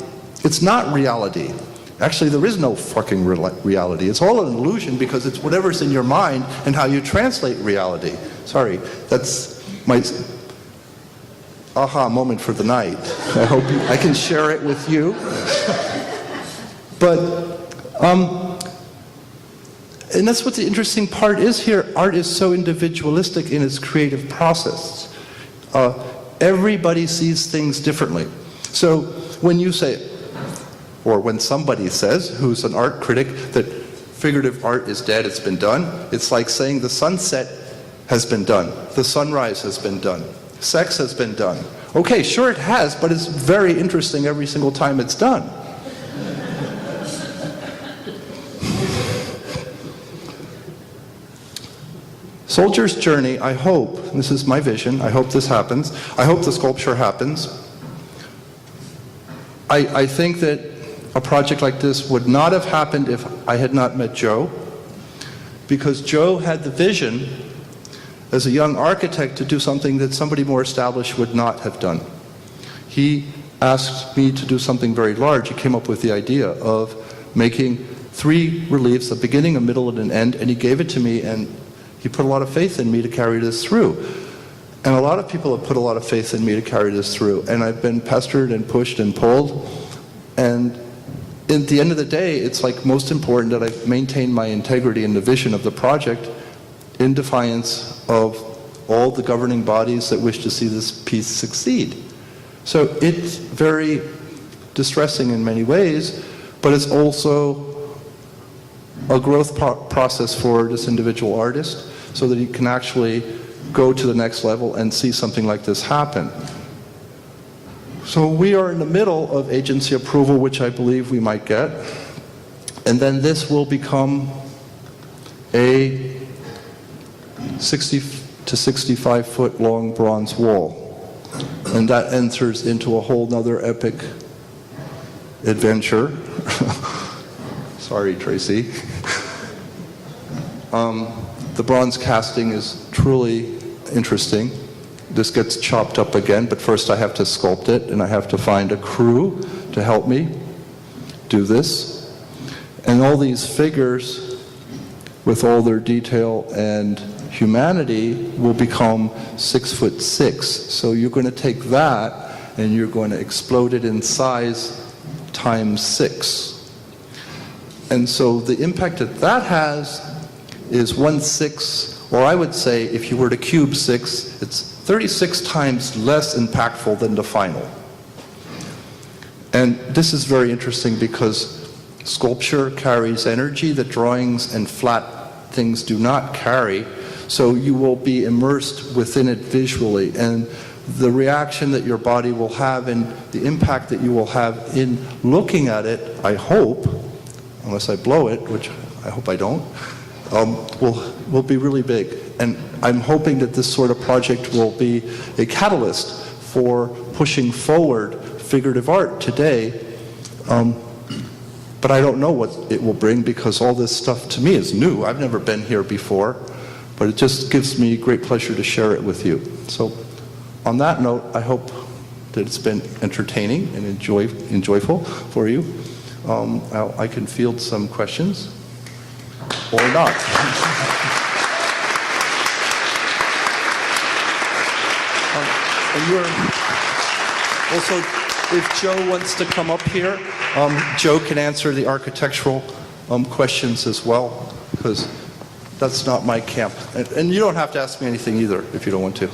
It's not reality. Actually, there is no fucking reality. It's all an illusion because it's whatever's in your mind and how you translate reality. Sorry, that's my aha moment for the night. I hope I can share it with you. But, and that's what the interesting part is here. Art is so individualistic in its creative process. Everybody sees things differently. So when you say, or when somebody says, who's an art critic, that figurative art is dead, it's been done, it's like saying the sunset has been done, the sunrise has been done, sex has been done. Okay, sure it has, but it's very interesting every single time it's done. Soldier's Journey, I hope, this is my vision, I hope this happens, I hope the sculpture happens. I think that a project like this would not have happened if I had not met Joe, because Joe had the vision as a young architect to do something that somebody more established would not have done. He asked me to do something very large. He came up with the idea of making 3 reliefs, a beginning, a middle, and an end, and he gave it to me, and he put a lot of faith in me to carry this through. And a lot of people have put a lot of faith in me to carry this through, and I've been pestered and pushed and pulled, and at the end of the day, it's like most important that I maintain my integrity in the vision of the project in defiance of all the governing bodies that wish to see this piece succeed. So it's very distressing in many ways, but it's also a growth process for this individual artist so that he can actually go to the next level and see something like this happen. So we are in the middle of agency approval, which I believe we might get. And then this will become a 60 to 65 foot long bronze wall. And that enters into a whole nother epic adventure. Sorry, Tracy. The bronze casting is truly interesting. This gets chopped up again, but first I have to sculpt it, and I have to find a crew to help me do this. And all these figures, with all their detail and humanity, will become 6'6". So you're going to take that, and you're going to explode it in size times 6. And so the impact that that has is 1/6, or I would say if you were to cube 6, it's 36 times less impactful than the final. And this is very interesting because sculpture carries energy that drawings and flat things do not carry, so you will be immersed within it visually. And the reaction that your body will have and the impact that you will have in looking at it, I hope, unless I blow it, which I hope I don't, will be really big. And I'm hoping that this sort of project will be a catalyst for pushing forward figurative art today. But I don't know what it will bring because all this stuff to me is new. I've never been here before, but it just gives me great pleasure to share it with you. So on that note, I hope that it's been entertaining and enjoyable for you. I can field some questions or not. And you're also, if Joe wants to come up here, Joe can answer the architectural questions as well, because that's not my camp. And you don't have to ask me anything either if you don't want to.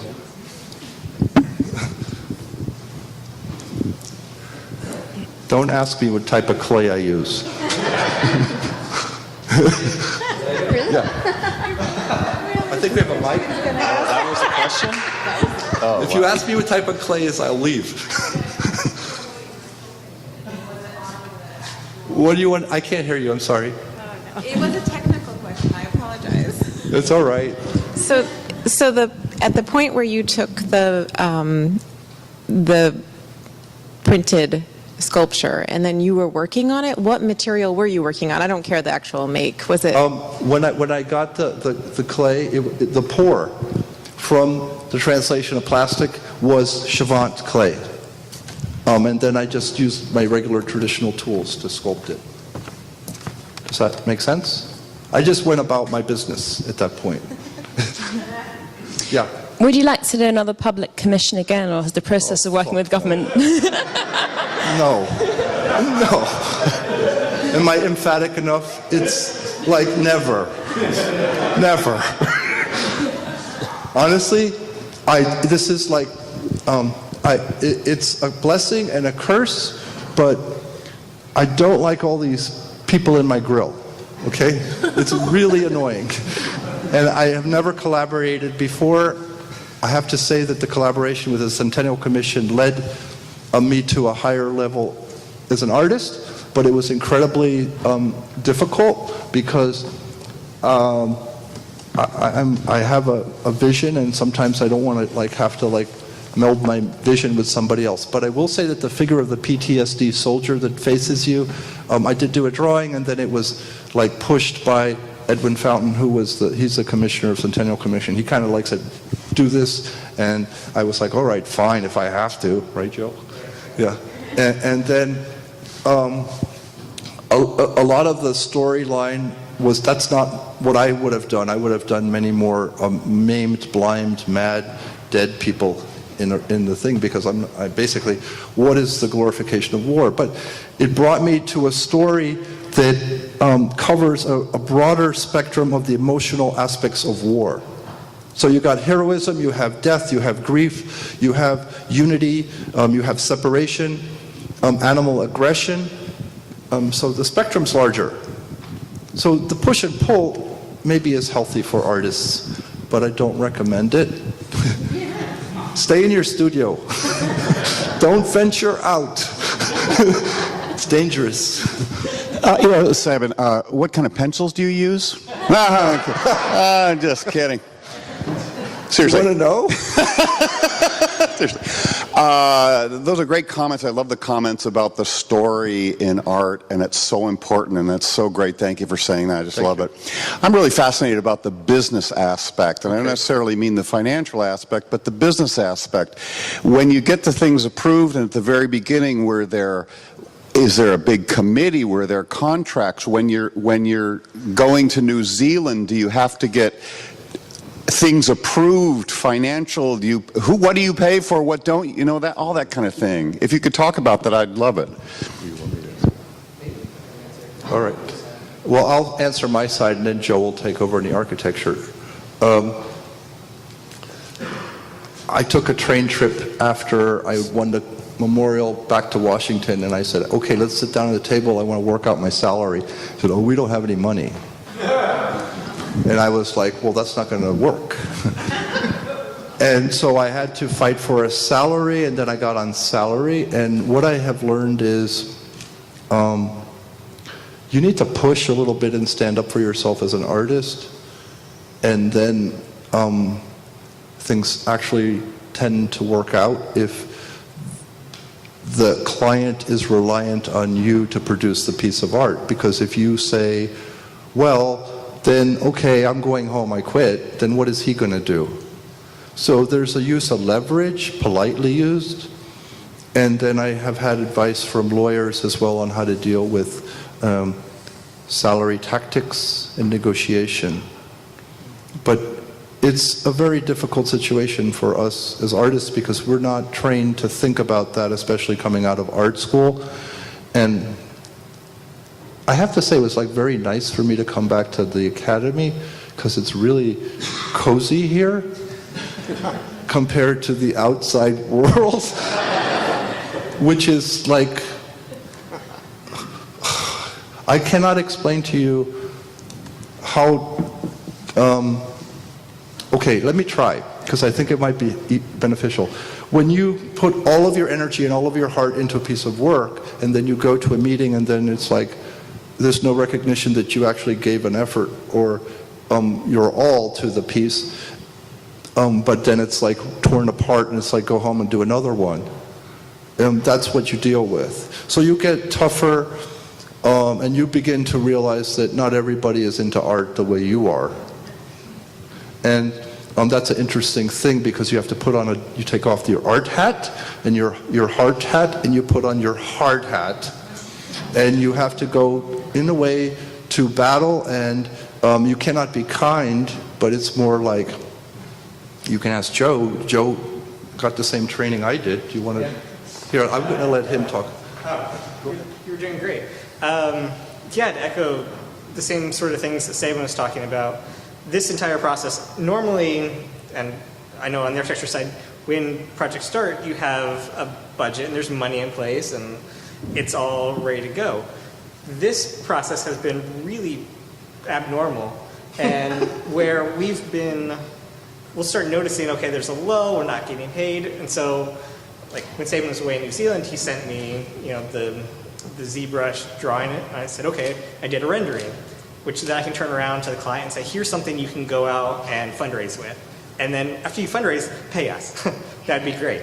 Don't ask me what type of clay I use. Really? Yeah. I think we have a mic. That was the question? Oh, If you ask me what type of clay is, I'll leave. What do you want? I can't hear you, I'm sorry. It was a technical question. I apologize. It's all right. So at the point where you took the printed sculpture and then you were working on it, what material were you working on? I don't care the actual make. Was it? When I got the clay, the pour from the translation of plastic was Chavant clay. And then I just used my regular traditional tools to sculpt it. Does that make sense? I just went about my business at that point. Yeah. Would you like to do another public commission again, or has the process of working with government? No. No. Am I emphatic enough? It's like never. Never. Honestly, this is like, it's a blessing and a curse, but I don't like all these people in my grill, okay? It's really annoying. And I have never collaborated before. I have to say that the collaboration with the Centennial Commission led me to a higher level as an artist, but it was incredibly difficult because I have a vision, and sometimes I don't want to have to meld my vision with somebody else. But I will say that the figure of the PTSD soldier that faces you, I did do a drawing, and then it was pushed by Edwin Fountain, he's the commissioner of Centennial Commission. He kind of said, do this, and I was like, all right, fine, if I have to, right, Joe? Yeah. And then a lot of the storyline that's not what I would have done. I would have done many more maimed, blind, mad, dead people in the thing, because I basically, what is the glorification of war? But it brought me to a story that covers a broader spectrum of the emotional aspects of war. So you got heroism, you have death, you have grief, you have unity, you have separation, animal aggression. So the spectrum's larger. So the push and pull maybe is healthy for artists, but I don't recommend it. Stay in your studio. Don't venture out. It's dangerous. Sabin, what kind of pencils do you use? Just kidding. Seriously. You want to know? Seriously. Those are great comments. I love the comments about the story in art, and it's so important, and that's so great. Thank you for saying that. I just love it. I'm really fascinated about the business aspect, and I don't necessarily mean the financial aspect, but the business aspect. When you get the things approved, and at the very beginning where is there a big committee? Were there contracts? When you're going to New Zealand, do you have to get things approved, financial? What do you pay for? What don't you know? That all that kind of thing. If you could talk about that, I'd love it. All right. Well, I'll answer my side, and then Joe will take over in the architecture. I took a train trip after I won the memorial back to Washington, and I said, okay, let's sit down at the table. I want to work out my salary. He said, oh, we don't have any money. And I was like, well, that's not going to work. And so I had to fight for a salary, and then I got on salary. And what I have learned is you need to push a little bit and stand up for yourself as an artist, and then things actually tend to work out if the client is reliant on you to produce the piece of art. Because if you say, well, then okay, I'm going home, I quit, then what is he going to do? So there's a use of leverage, politely used, and then I have had advice from lawyers as well on how to deal with salary tactics and negotiation. But it's a very difficult situation for us as artists because we're not trained to think about that, especially coming out of art school. And I have to say it was like very nice for me to come back to the academy because it's really cozy here compared to the outside world, which is like, I cannot explain to you how, okay, let me try, because I think it might be beneficial. When you put all of your energy and all of your heart into a piece of work, and then you go to a meeting, and then it's like, there's no recognition that you actually gave an effort or your all to the piece, but then it's like torn apart, and it's like, go home and do another one. That's what you deal with. So you get tougher, and you begin to realize that not everybody is into art the way you are. And that's an interesting thing because you have to put on you take off your art hat and your heart hat, and you put on your hard hat, and you have to go in a way to battle, and you cannot be kind, but it's more like, you can ask Joe. Joe got the same training I did. Do you want to? Here, I'm going to let him talk. You were doing great. Yeah, to echo the same sort of things that Sabin was talking about, this entire process, normally, and I know on the architecture side, when projects start, you have a budget and there's money in place and it's all ready to go. This process has been really abnormal, and where we'll start noticing, okay, there's a lull, we're not getting paid, and so, like when Sabin was away in New Zealand, he sent me, the ZBrush drawing it, and I said, okay, I did a rendering, which then I can turn around to the client and say, here's something you can go out and fundraise with. And then after you fundraise, pay us. That'd be great.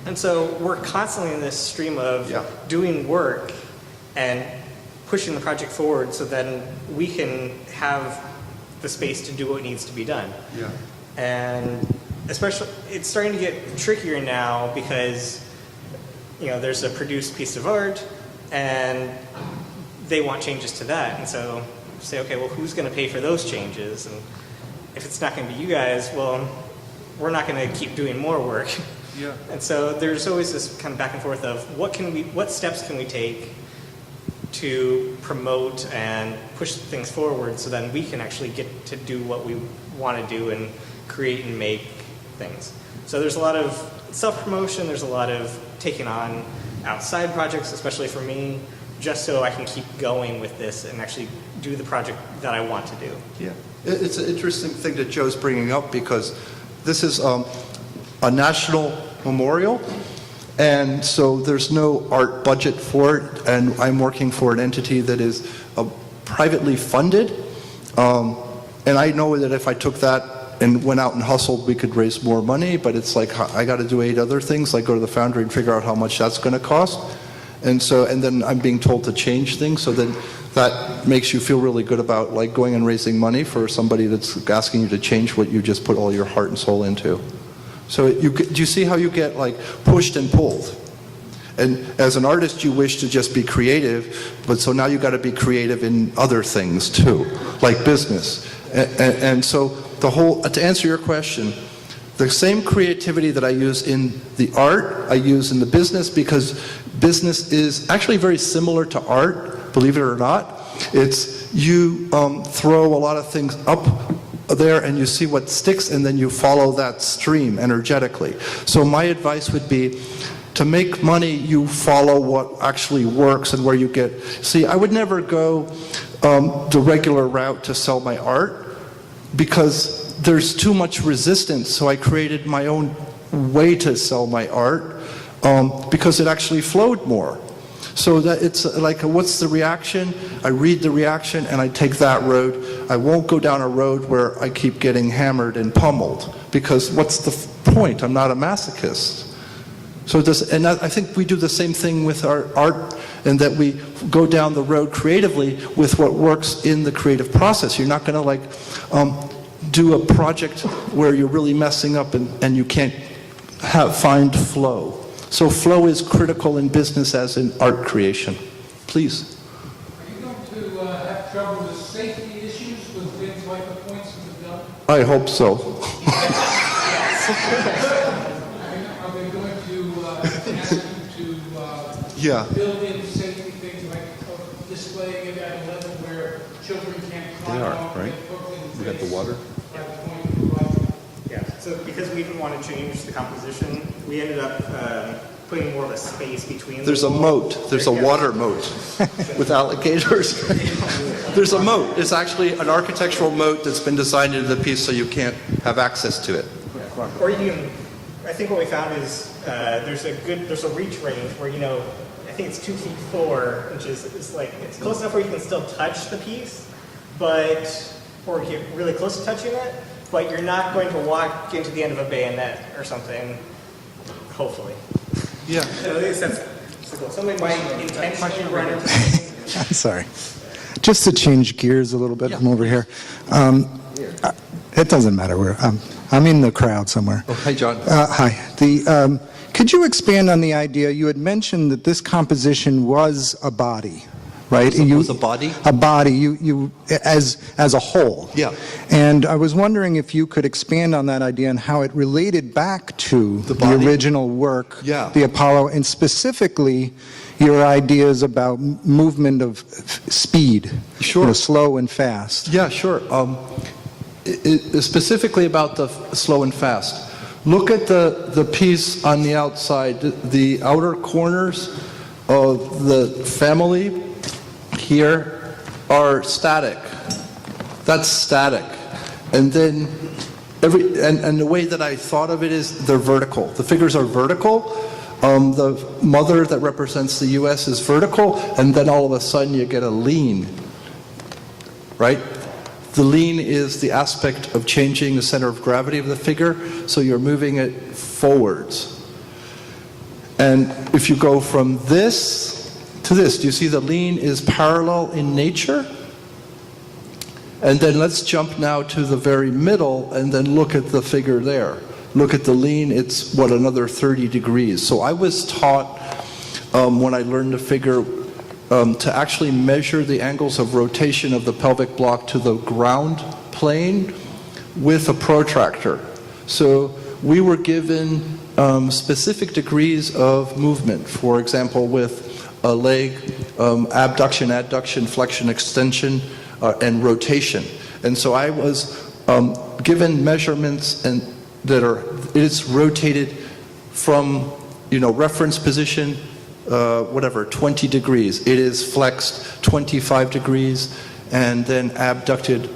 And so we're constantly in this stream of doing work and pushing the project forward so then we can have the space to do what needs to be done. Yeah. And especially, it's starting to get trickier now because, there's a produced piece of art and they want changes to that. And so say, okay, well, who's going to pay for those changes? And if it's not going to be you guys, well, we're not going to keep doing more work. Yeah. And so there's always this kind of back and forth of what steps can we take to promote and push things forward so then we can actually get to do what we want to do and create and make things. So there's a lot of self-promotion, there's a lot of taking on outside projects, especially for me, just so I can keep going with this and actually do the project that I want to do. Yeah. It's an interesting thing that Joe's bringing up because this is a national memorial, and so there's no art budget for it, and I'm working for an entity that is privately funded, and I know that if I took that and went out and hustled, we could raise more money, but it's like I got to do 8 other things, like go to the foundry and figure out how much that's going to cost. And then I'm being told to change things, so then that makes you feel really good about like going and raising money for somebody that's asking you to change what you just put all your heart and soul into. So do you see how you get like pushed and pulled? And as an artist, you wish to just be creative, but so now you got to be creative in other things too, like business. And so to answer your question, the same creativity that I use in the art, I use in the business, because business is actually very similar to art, believe it or not. It's you throw a lot of things up there and you see what sticks and then you follow that stream energetically. So my advice would be, to make money, you follow what actually works and where you get. See, I would never go the regular route to sell my art because there's too much resistance. So I created my own way to sell my art because it actually flowed more. So that it's like, what's the reaction? I read the reaction and I take that road. I won't go down a road where I keep getting hammered and pummeled, because what's the point? I'm not a masochist. So and I think we do the same thing with our art, and that we go down the road creatively with what works in the creative process. You're not going to do a project where you're really messing up and you can't find flow. So flow is critical in business as in art creation. Please. Are you going to have trouble with safety issues with things like the points of the gun? I hope so. Are they going to ask you to build in safety things like displaying it at a level where children can't climb off? Right? We got the water. Yeah, so because we didn't want to change the composition, we ended up putting more of a space between There's a moat. There's a water moat with alligators. There's a moat. It's actually an architectural moat that's been designed into the piece so you can't have access to it. Or you can, I think what we found is there's a reach range where, I think it's 2 feet 4 inches. It's close enough where you can still touch the piece, or get really close to touching it, but you're not going to walk into the end of a bayonet or something, hopefully. Yeah. So at least that's cool. Somebody might intentionally run into something. Sorry. Just to change gears a little bit from over here. It doesn't matter where. I'm in the crowd somewhere. Oh, hi, John. Hi. Could you expand on the idea? You had mentioned that this composition was a body, right? It was a body? A body, you as a whole. Yeah. And I was wondering if you could expand on that idea and how it related back to the original work, the Apollo, and specifically your ideas about movement of speed, slow and fast. Yeah, sure. Specifically about the slow and fast. Look at the piece on the outside, the outer corners of the family here are static. That's static. And then and the way that I thought of it is they're vertical. The figures are vertical. The mother that represents the US is vertical, and then all of a sudden you get a lean, right? The lean is the aspect of changing the center of gravity of the figure, so you're moving it forwards. And if you go from this to this, do you see the lean is parallel in nature? And then let's jump now to the very middle and then look at the figure there. Look at the lean, it's another 30 degrees. So I was taught when I learned the figure to actually measure the angles of rotation of the pelvic block to the ground plane with a protractor. So we were given specific degrees of movement. For example, with a leg, abduction, adduction, flexion, extension, and rotation. And so I was given measurements it's rotated from, reference position, 20 degrees. It is flexed 25 degrees and then abducted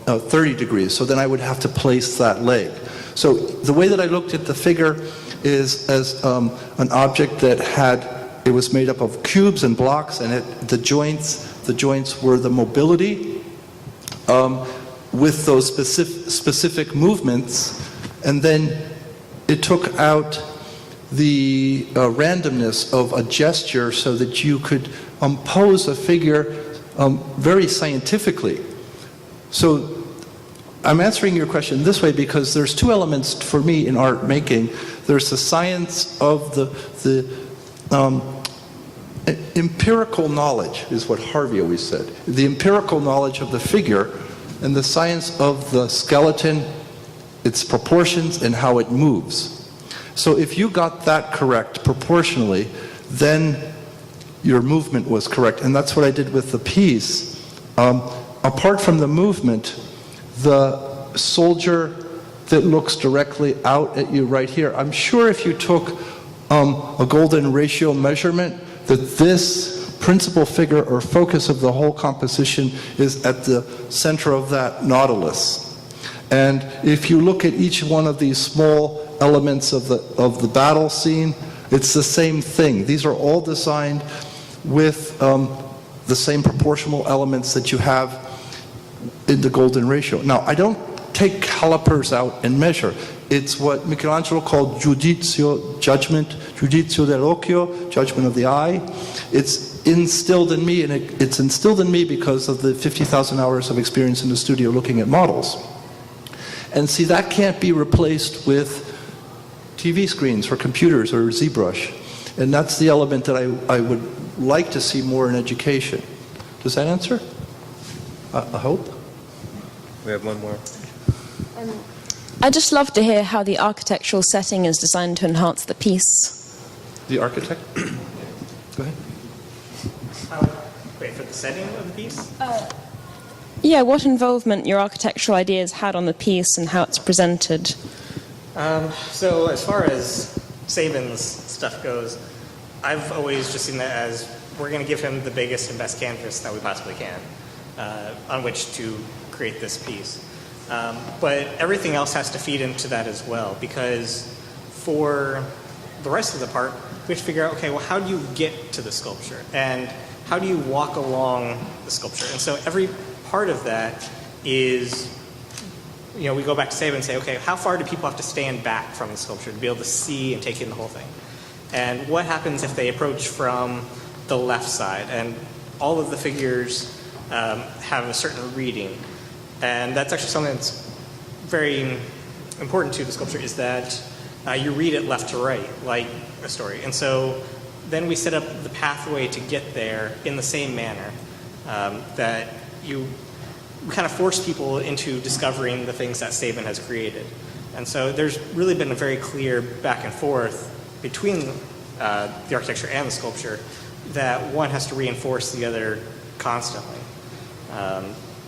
30 degrees. So then I would have to place that leg. So the way that I looked at the figure is as an object that it was made up of cubes and blocks, and the joints were the mobility with those specific movements, and then it took out the randomness of a gesture so that you could pose a figure very scientifically. So I'm answering your question this way because there's two elements for me in art making. There's the science of the empirical knowledge, is what Harvey always said. The empirical knowledge of the figure and the science of the skeleton, its proportions, and how it moves. So if you got that correct proportionally, then your movement was correct. And that's what I did with the piece. Apart from the movement, the soldier that looks directly out at you right here, I'm sure if you took a golden ratio measurement, that this principal figure or focus of the whole composition is at the center of that nautilus. And if you look at each one of these small elements of the battle scene, it's the same thing. These are all designed with the same proportional elements that you have in the golden ratio. Now, I don't take calipers out and measure. It's what Michelangelo called judgment, giudizio dell'occhio, judgment of the eye. It's instilled in me, and it's instilled in me because of the 50,000 hours of experience in the studio looking at models. And see, that can't be replaced with TV screens or computers or ZBrush. And that's the element that I would like to see more in education. Does that answer? I hope. We have one more. I'd just love to hear how the architectural setting is designed to enhance the piece. The architect? Go ahead. Wait, for the setting of the piece? Yeah, what involvement your architectural ideas had on the piece and how it's presented. So as far as Sabin's stuff goes, I've always just seen that as we're going to give him the biggest and best canvas that we possibly can on which to create this piece. But everything else has to feed into that as well, because for the rest of the part, we have to figure out, okay, well, how do you get to the sculpture? And how do you walk along the sculpture? And so every part of that is, you know, we go back to Sabin and say, okay, how far do people have to stand back from the sculpture to be able to see and take in the whole thing? And what happens if they approach from the left side? And all of the figures have a certain reading. And that's actually something that's very important to the sculpture, is that you read it left to right, like a story. And so then we set up the pathway to get there in the same manner, that you kind of force people into discovering the things that Sabin has created. And so there's really been a very clear back and forth between the architecture and the sculpture, that one has to reinforce the other constantly.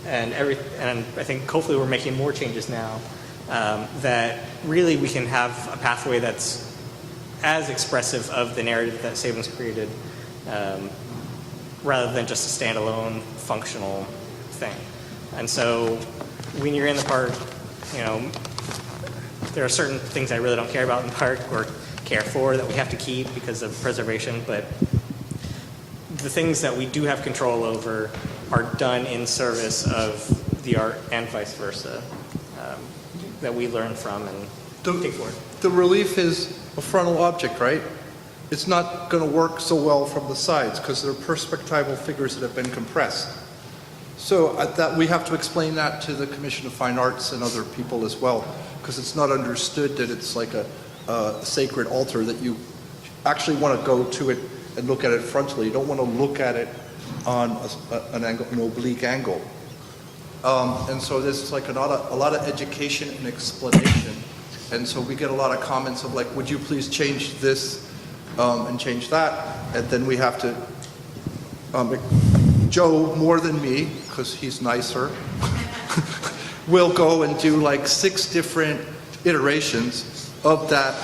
And I think hopefully we're making more changes now, that really we can have a pathway that's as expressive of the narrative that Sabin's created, rather than just a standalone functional thing. And so when you're in the park, you know, there are certain things I really don't care about in the park or care for that we have to keep because of preservation, but the things that we do have control over are done in service of the art and vice versa, that we learn from and take forward. The relief is a frontal object, right? It's not going to work so well from the sides because they're perspectival figures that have been compressed. So that we have to explain that to the Commission of Fine Arts and other people as well, because it's not understood that it's like a sacred altar, that you actually want to go to it and look at it frontally. You don't want to look at it on an oblique angle. And so there's like a lot of education and explanation. And so we get a lot of comments of like, would you please change this and change that? And then we have to, Joe, more than me, because he's nicer, will go and do like 6 different iterations of that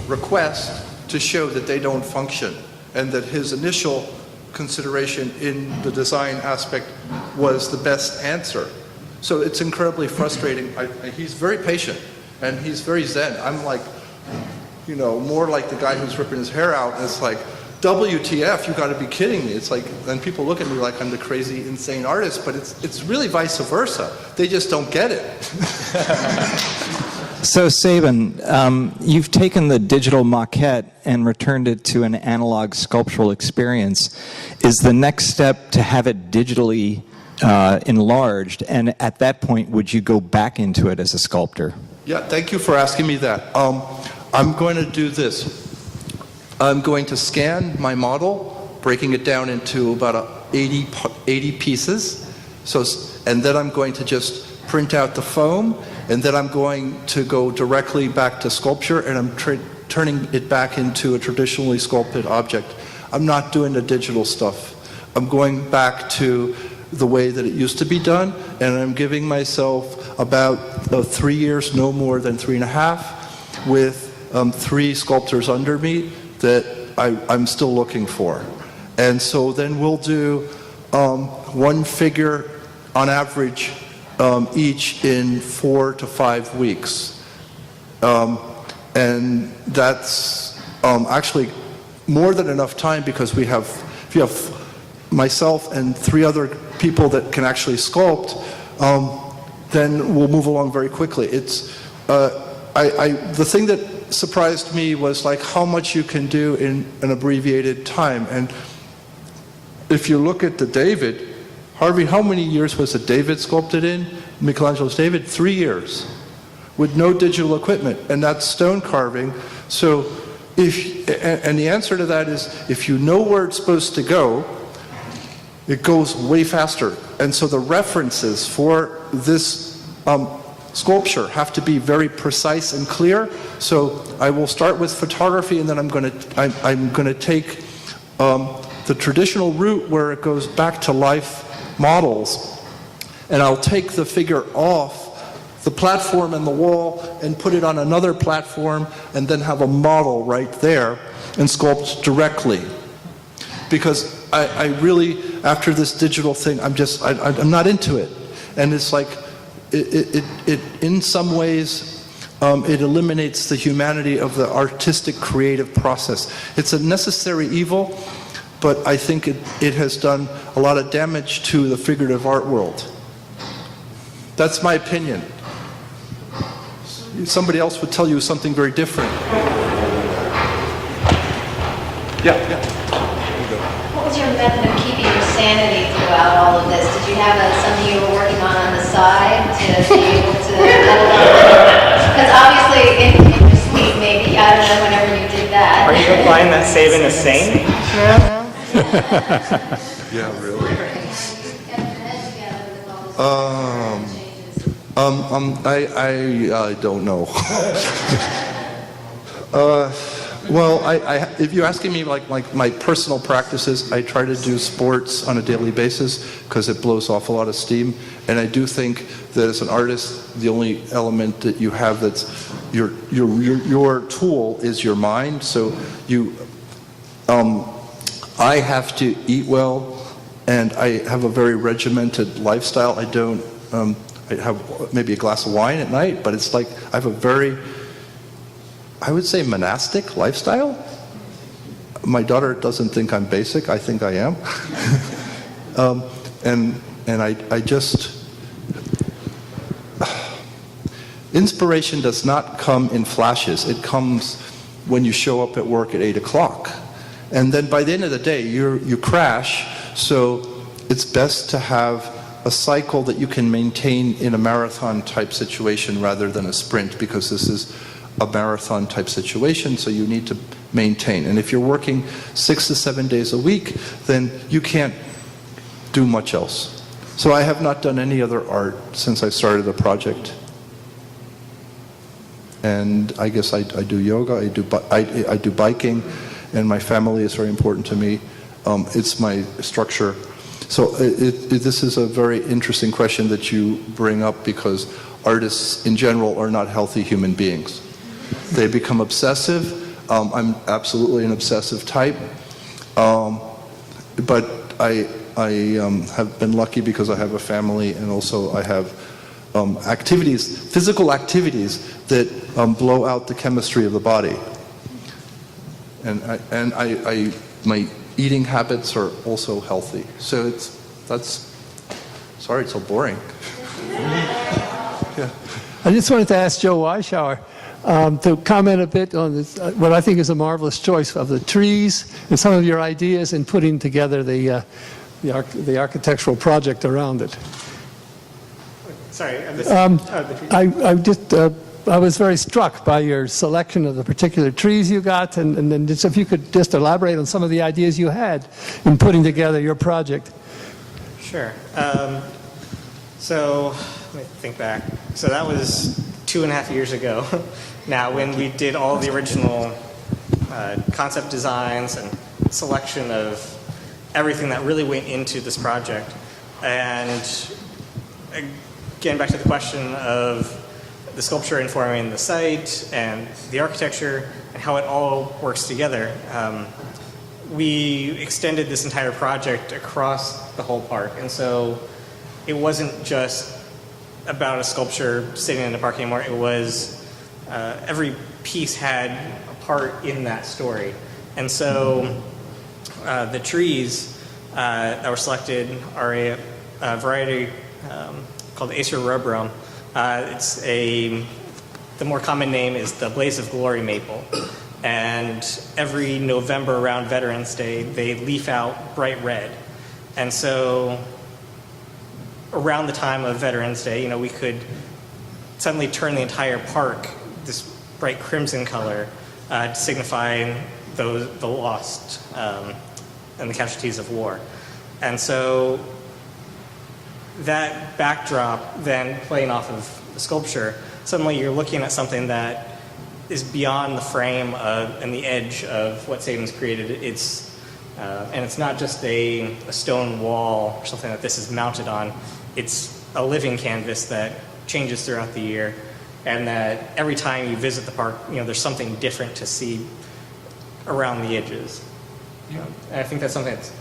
request to show that they don't function, and that his initial consideration in the design aspect was the best answer. So it's incredibly frustrating. He's very patient, and he's very zen. I'm like, you know, more like the guy who's ripping his hair out, and it's like, WTF, you got to be kidding me. It's like, then people look at me like I'm the crazy, insane artist, but it's really vice versa. They just don't get it. So Sabin, you've taken the digital maquette and returned it to an analog sculptural experience. Is the next step to have it digitally enlarged, and at that point, would you go back into it as a sculptor? Yeah, thank you for asking me that. I'm going to do this. I'm going to scan my model, breaking it down into about 80 pieces. And then I'm going to just print out the foam, and then I'm going to go directly back to sculpture, and I'm turning it back into a traditionally sculpted object. I'm not doing the digital stuff. I'm going back to the way that it used to be done, and I'm giving myself about 3 years, no more than 3.5, with 3 sculptors under me that I'm still looking for. And so then we'll do 1 figure on average each in 4 to 5 weeks. And that's actually more than enough time, because if you have myself and 3 other people that can actually sculpt, then we'll move along very quickly. The thing that surprised me was like how much you can do in an abbreviated time. And if you look at the David, Harvey, how many years was the David sculpted in? Michelangelo's David? 3 years, with no digital equipment, and that's stone carving. So and the answer to that is, if you know where it's supposed to go, it goes way faster. And so the references for this sculpture have to be very precise and clear. So I will start with photography, and then I'm going to take the traditional route where it goes back to life models, and I'll take the figure off the platform and the wall and put it on another platform, and then have a model right there and sculpt directly. Because I really, after this digital thing, I'm not into it. And it's like, it in some ways, it eliminates the humanity of the artistic creative process. It's a necessary evil, but I think it has done a lot of damage to the figurative art world. That's my opinion. Somebody else would tell you something very different. Yeah. What was your method of keeping your sanity throughout all of this? Did you have something you were working on the side to be able to settle down? Because obviously in your sleep, maybe, I don't know, whenever you did that. Are you implying that Sabin is sane? Yeah, really. I don't know. Well, if you're asking me like my personal practices, I try to do sports on a daily basis because it blows off a lot of steam. And I do think that as an artist, the only element that you have that's your tool is your mind. So I have to eat well, and I have a very regimented lifestyle. I don't. I have maybe a glass of wine at night, but it's like I have a very, I would say, monastic lifestyle. My daughter doesn't think I'm basic. I think I am. And I just, inspiration does not come in flashes. It comes when you show up at work at 8 o'clock. And then by the end of the day, you crash. So it's best to have a cycle that you can maintain in a marathon type situation rather than a sprint, because this is a marathon type situation, so you need to maintain. And if you're working 6 to 7 days a week, then you can't do much else. So I have not done any other art since I started the project. And I guess I do yoga, I do biking, and my family is very important to me. It's my structure. So this is a very interesting question that you bring up, because artists in general are not healthy human beings. They become obsessive. I'm absolutely an obsessive type. But I have been lucky because I have a family, and also I have physical activities that blow out the chemistry of the body. And my eating habits are also healthy. So sorry it's so boring. Yeah. I just wanted to ask Joe Weishauer to comment a bit on this, what I think is a marvelous choice of the trees and some of your ideas in putting together the architectural project around it. Sorry, I was very struck by your selection of the particular trees you got, and then just if you could just elaborate on some of the ideas you had in putting together your project. Sure. So let me think back. So that was 2.5 years ago now, when we did all the original concept designs and selection of everything that really went into this project. And again, back to the question of the sculpture informing the site and the architecture and how it all works together. We extended this entire project across the whole park. And so it wasn't just about a sculpture sitting in the park anymore. It was every piece had a part in that story. And so the trees that were selected are a variety called Acer rubrum. The more common name is the Blaze of Glory maple. And every November around Veterans Day, they leaf out bright red. And so around the time of Veterans Day, we could suddenly turn the entire park this bright crimson color to signify the lost and the casualties of war. And so that backdrop then playing off of the sculpture, suddenly you're looking at something that is beyond the frame and the edge of what Sabin's created. And it's not just a stone wall or something that this is mounted on. It's a living canvas that changes throughout the year, and that every time you visit the park, there's something different to see around the edges. And I think that's something that's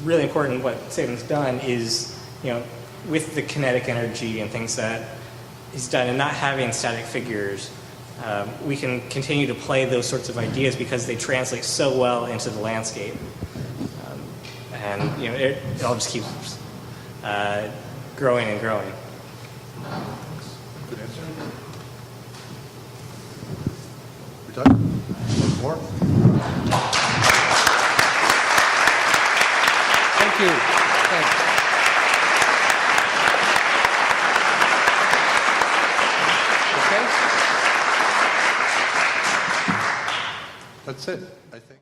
really important. What Sabin's done is, with the kinetic energy and things that he's done, and not having static figures, we can continue to play those sorts of ideas because they translate so well into the landscape. And it all just keeps growing and growing. Good answer. We done? One more? Thank you. Thanks. Okay. That's it, I think.